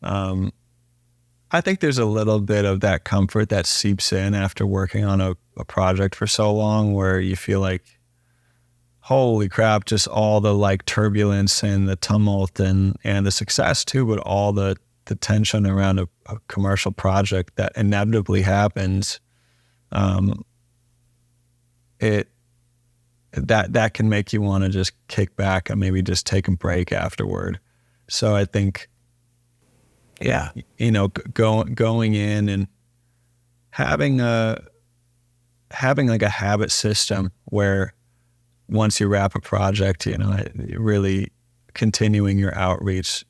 I I think there's a little bit of that comfort that seeps in after working on a project for so long, where you feel like, holy crap, just all the like turbulence and the tumult and the success too, but all the tension around a commercial project that inevitably happens. That can make you want to just kick back and maybe just take a break afterward. So I think, going in and having like a habit system where once you wrap a project, really continuing your outreach.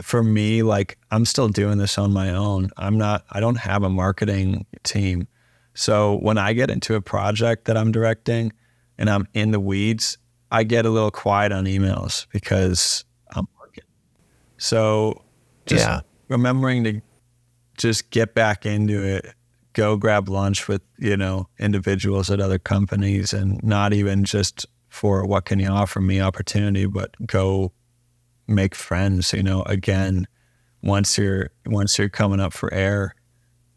For me, like, I'm still doing this on my own. I don't have a marketing team. So when I get into a project that I'm directing and I'm in the weeds, I get a little quiet on emails because I'm working. So just remembering to just get back into it, go grab lunch with, individuals at other companies, and not even just for what can you offer me opportunity, but go make friends, again, once you're coming up for air,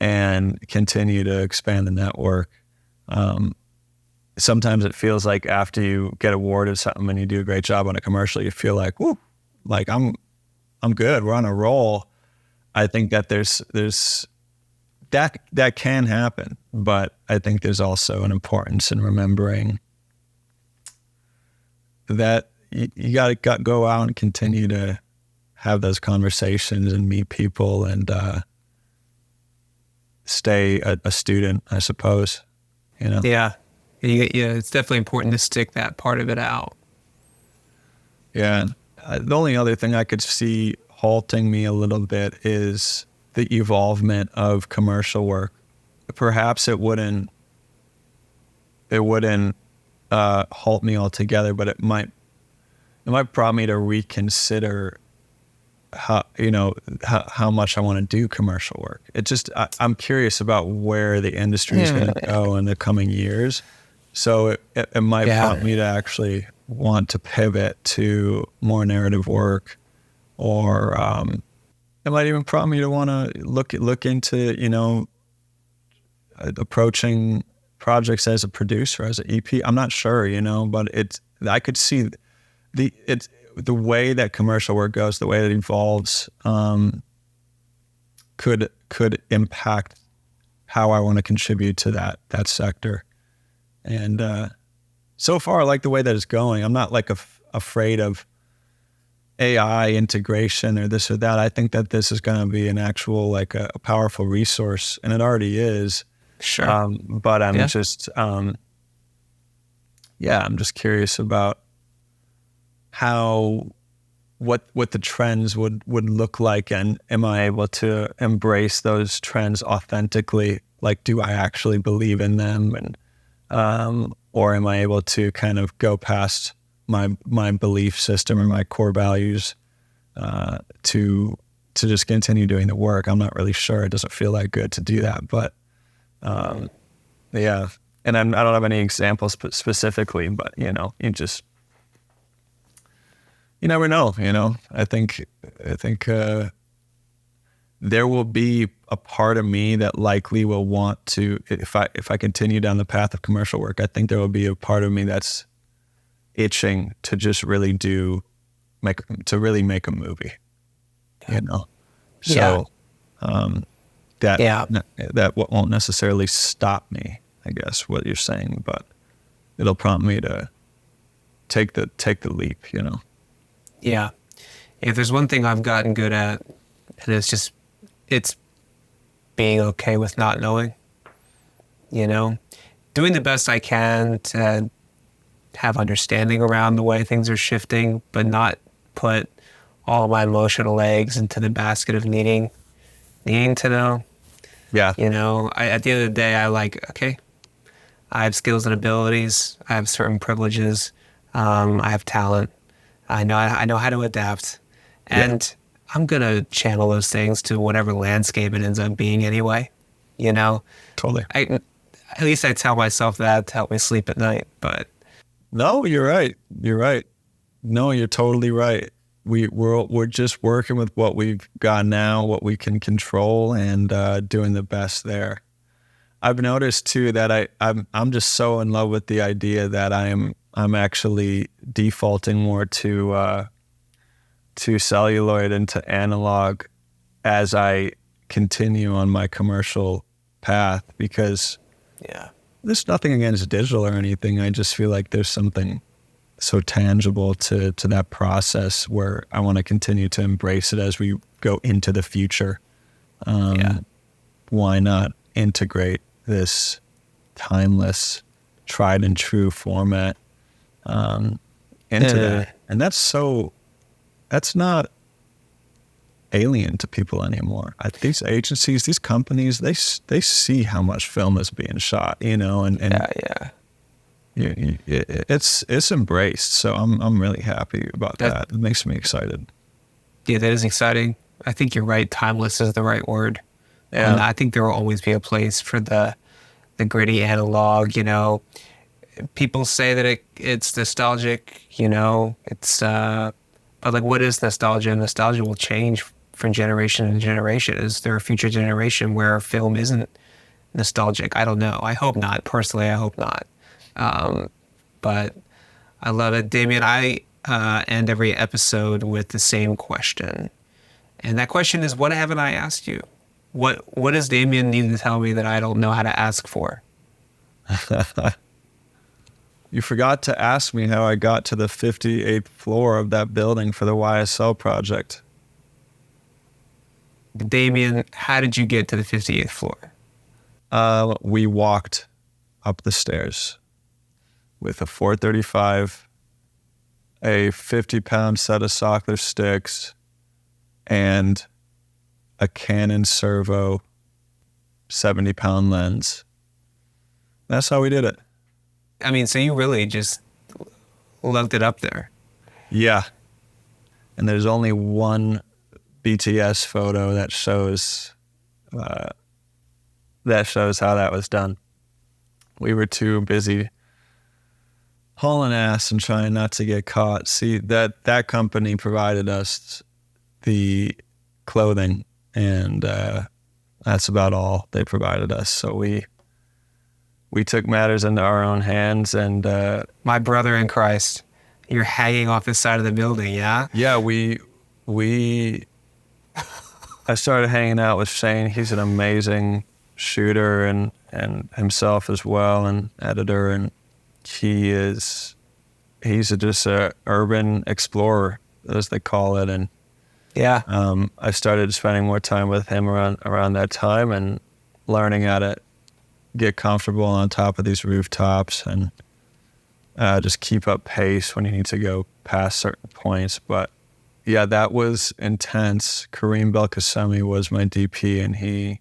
and continue to expand the network. Sometimes it feels like after you get awarded something and you do a great job on a commercial, you feel like, whoo, like I'm good. We're on a roll. I think that there's that can happen, but I think there's also an importance in remembering that you got to go out and continue to have those conversations and meet people and stay a student, I suppose. Yeah, it's definitely important to stick that part of it out. Yeah. The only other thing I could see halting me a little bit is the evolvement of commercial work. Perhaps it wouldn't halt me altogether, but it might prompt me to reconsider how much I want to do commercial work. It just, I'm curious about where the industry is going to go in the coming years. So it might prompt me to actually want to pivot to more narrative work, or it might even prompt me to want to look into, approaching projects as a producer, as an EP. I'm not sure, but I could see the way that commercial work goes, the way that it evolves, could impact how I want to contribute to that sector. And so far, I like the way that it's going. I'm not like afraid of AI integration or this or that. I think that this is going to be an actual, like a powerful resource, and it already is. Sure. But I'm just, I'm just curious about what the trends would look like, and am I able to embrace those trends authentically? Like, do I actually believe in them, and or am I able to kind of go past my belief system or my core values to just continue doing the work? I'm not really sure. It doesn't feel that good to do that, but yeah. And I don't have any examples specifically, but you never know. I think there will be a part of me that likely will want to, if I continue down the path of commercial work, I think there will be a part of me that's itching to just really make a movie, So that won't necessarily stop me, I guess, what you're saying, but it'll prompt me to take the leap, Yeah. If there's one thing I've gotten good at, and it's being okay with not knowing, doing the best I can to have understanding around the way things are shifting, but not put all of my emotional eggs into the basket of needing to know. Yeah. At the end of the day, okay, I have skills and abilities. I have certain privileges. I have talent. I know how to adapt, and I'm going to channel those things to whatever landscape it ends up being anyway, Totally. At least I tell myself that to help me sleep at night, but. No, you're right. No, you're totally right. we're just working with what we've got now, what we can control, and doing the best there. I've noticed too that I'm just so in love with the idea that I'm actually defaulting more to celluloid and to analog as I continue on my commercial path, because there's nothing against digital or anything. I just feel like there's something so tangible to that process where I want to continue to embrace it as we go into the future. Why not integrate this timeless, tried and true format into that? And that's not alien to people anymore. These agencies, these companies, they see how much film is being shot, and it's embraced. So I'm really happy about that. It makes me excited. Yeah, that is exciting. I think you're right. Timeless is the right word. Yeah. And I think there will always be a place for the gritty analog. People say that it's nostalgic. It's but like, what is nostalgia? Nostalgia will change from generation to generation. Is there a future generation where film isn't nostalgic? I don't know. I hope not. Personally, I hope not. But I love it. Damien, I end every episode with the same question. And that question is, what haven't I asked you? What does Damien need to tell me that I don't know how to ask for? You forgot to ask me how I got to the 58th floor of that building for the YSL project. Damien, how did you get to the 58th floor? We walked up the stairs with a 435, a 50-pound set of Sockler sticks, and a Canon Servo 70-pound lens. That's how we did it. I mean, so you really just lugged it up there. Yeah. And there's only one BTS photo that shows how that was done. We were too busy hauling ass and trying not to get caught. See, that company provided us the clothing, and that's about all they provided us. So we took matters into our own hands, and my brother in Christ, you're hanging off the side of the building, yeah? Yeah, I started hanging out with Shane. He's an amazing shooter and himself as well, and editor, and he's just a urban explorer, as they call it. And I started spending more time with him around that time and learning how to get comfortable on top of these rooftops and just keep up pace when you need to go past certain points. But yeah, that was intense. Kareem Belkacemi was my DP, and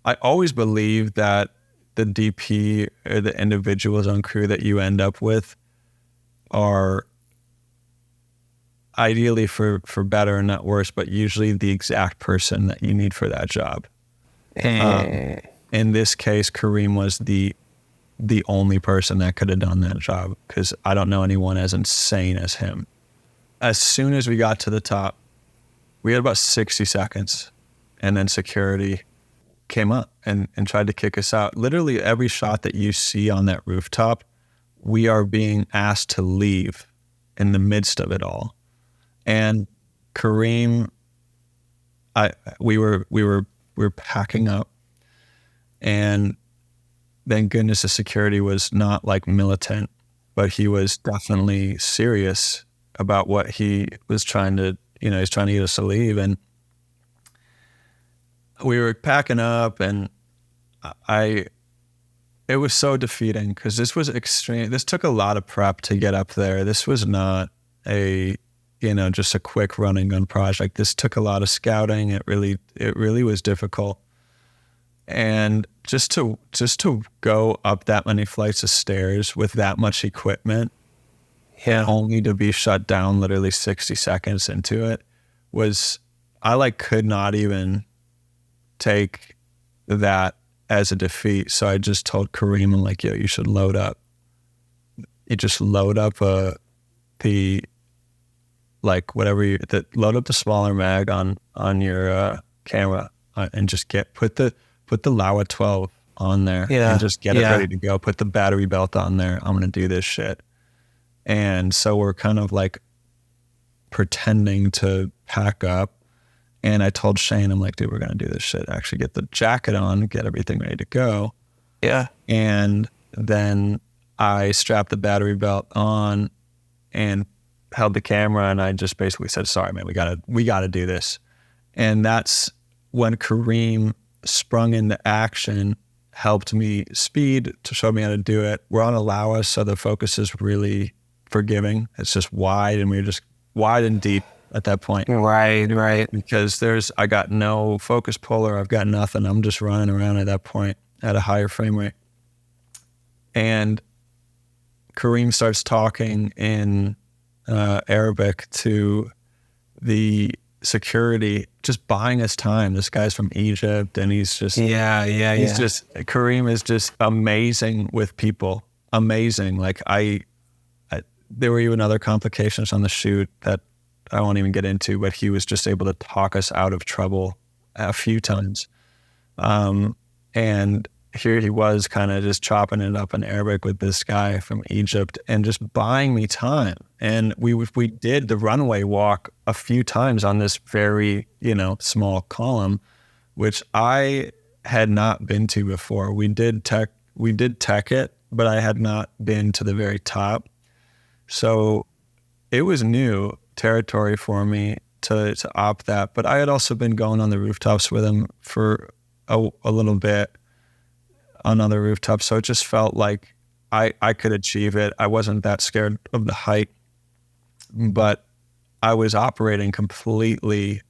I always believed that the DP or the individuals on crew that you end up with are ideally for better and not worse, but usually the exact person that you need for that job. In this case, Kareem was the only person that could have done that job, because I don't know anyone as insane as him. As soon as we got to the top, we had about 60 seconds, and then security came up and tried to kick us out. Literally every shot that you see on that rooftop, we are being asked to leave in the midst of it all. And Kareem, we were packing up, and thank goodness the security was not like militant, but he was definitely serious about what he was trying to, he's trying to get us to leave. And we were packing up, and it was so defeating, because this was extreme. This took a lot of prep to get up there. This was not just a quick run and gun project. This took a lot of scouting. It really was difficult. And just to go up that many flights of stairs with that much equipment, only to be shut down literally 60 seconds into it, I could not even take that as a defeat. So I just told Kareem, I'm like, yo, you should load up. You just load up the like whatever load up the smaller mag on your camera and just put the Laowa 12 on there and just get it ready to go. Put the battery belt on there. I'm going to do this shit. And so we're kind of like pretending to pack up. And I told Shane, I'm like, dude, we're going to do this shit. Actually get the jacket on, get everything ready to go. Yeah. And then I strapped the battery belt on and held the camera, and I just basically said, sorry, man, we gotta do this. And that's when Kareem sprung into action, helped me speed to show me how to do it. We're on a Laowa, so the focus is really forgiving. It's just wide, and we're just wide and deep at that point. Right. Because I got no focus puller, I've got nothing. I'm just running around at that point at a higher frame rate. And Kareem starts talking in Arabic to the security, just buying us time. This guy's from Egypt, and he's just Kareem is just amazing with people. Amazing. Like there were even other complications on the shoot that I won't even get into, but he was just able to talk us out of trouble a few times. And here he was kind of just chopping it up in Arabic with this guy from Egypt and just buying me time. And we did the runway walk a few times on this very, small column, which I had not been to before. We did tech it, but I had not been to the very top. So it was new territory for me to opt that. But I had also been going on the rooftops with him for a little bit on other rooftops. So it just felt like I could achieve it. I wasn't that scared of the height, but I was operating completely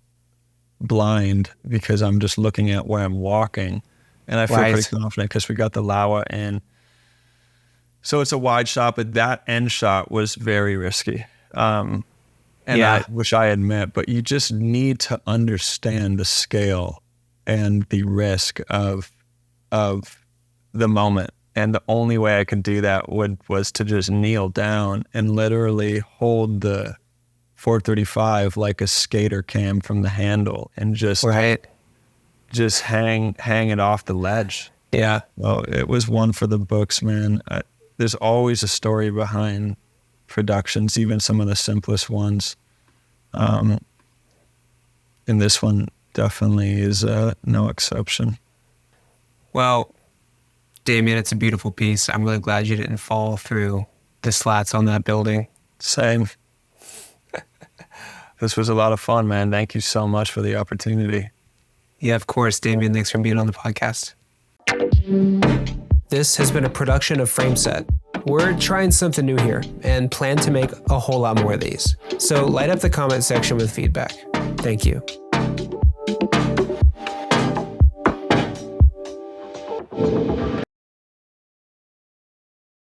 blind because I'm just looking at where I'm walking. And I feel pretty confident because we got the Laowa in. So it's a wide shot, but that end shot was very risky. I wish I admit, but you just need to understand the scale and the risk of the moment. And the only way I could do that was to just kneel down and literally hold the 435 like a skater cam from the handle and just hang it off the ledge. Yeah. Well, it was one for the books, man. There's always a story behind productions, even some of the simplest ones. And this one definitely is no exception. Well, Damien, it's a beautiful piece. I'm really glad you didn't fall through the slats on that building. Same. This was a lot of fun, man. Thank you so much for the opportunity. Yeah, of course, Damien. Thanks for being on the podcast. This has been a production of Frameset. We're trying something new here and plan to make a whole lot more of these. So light up the comment section with feedback. Thank you.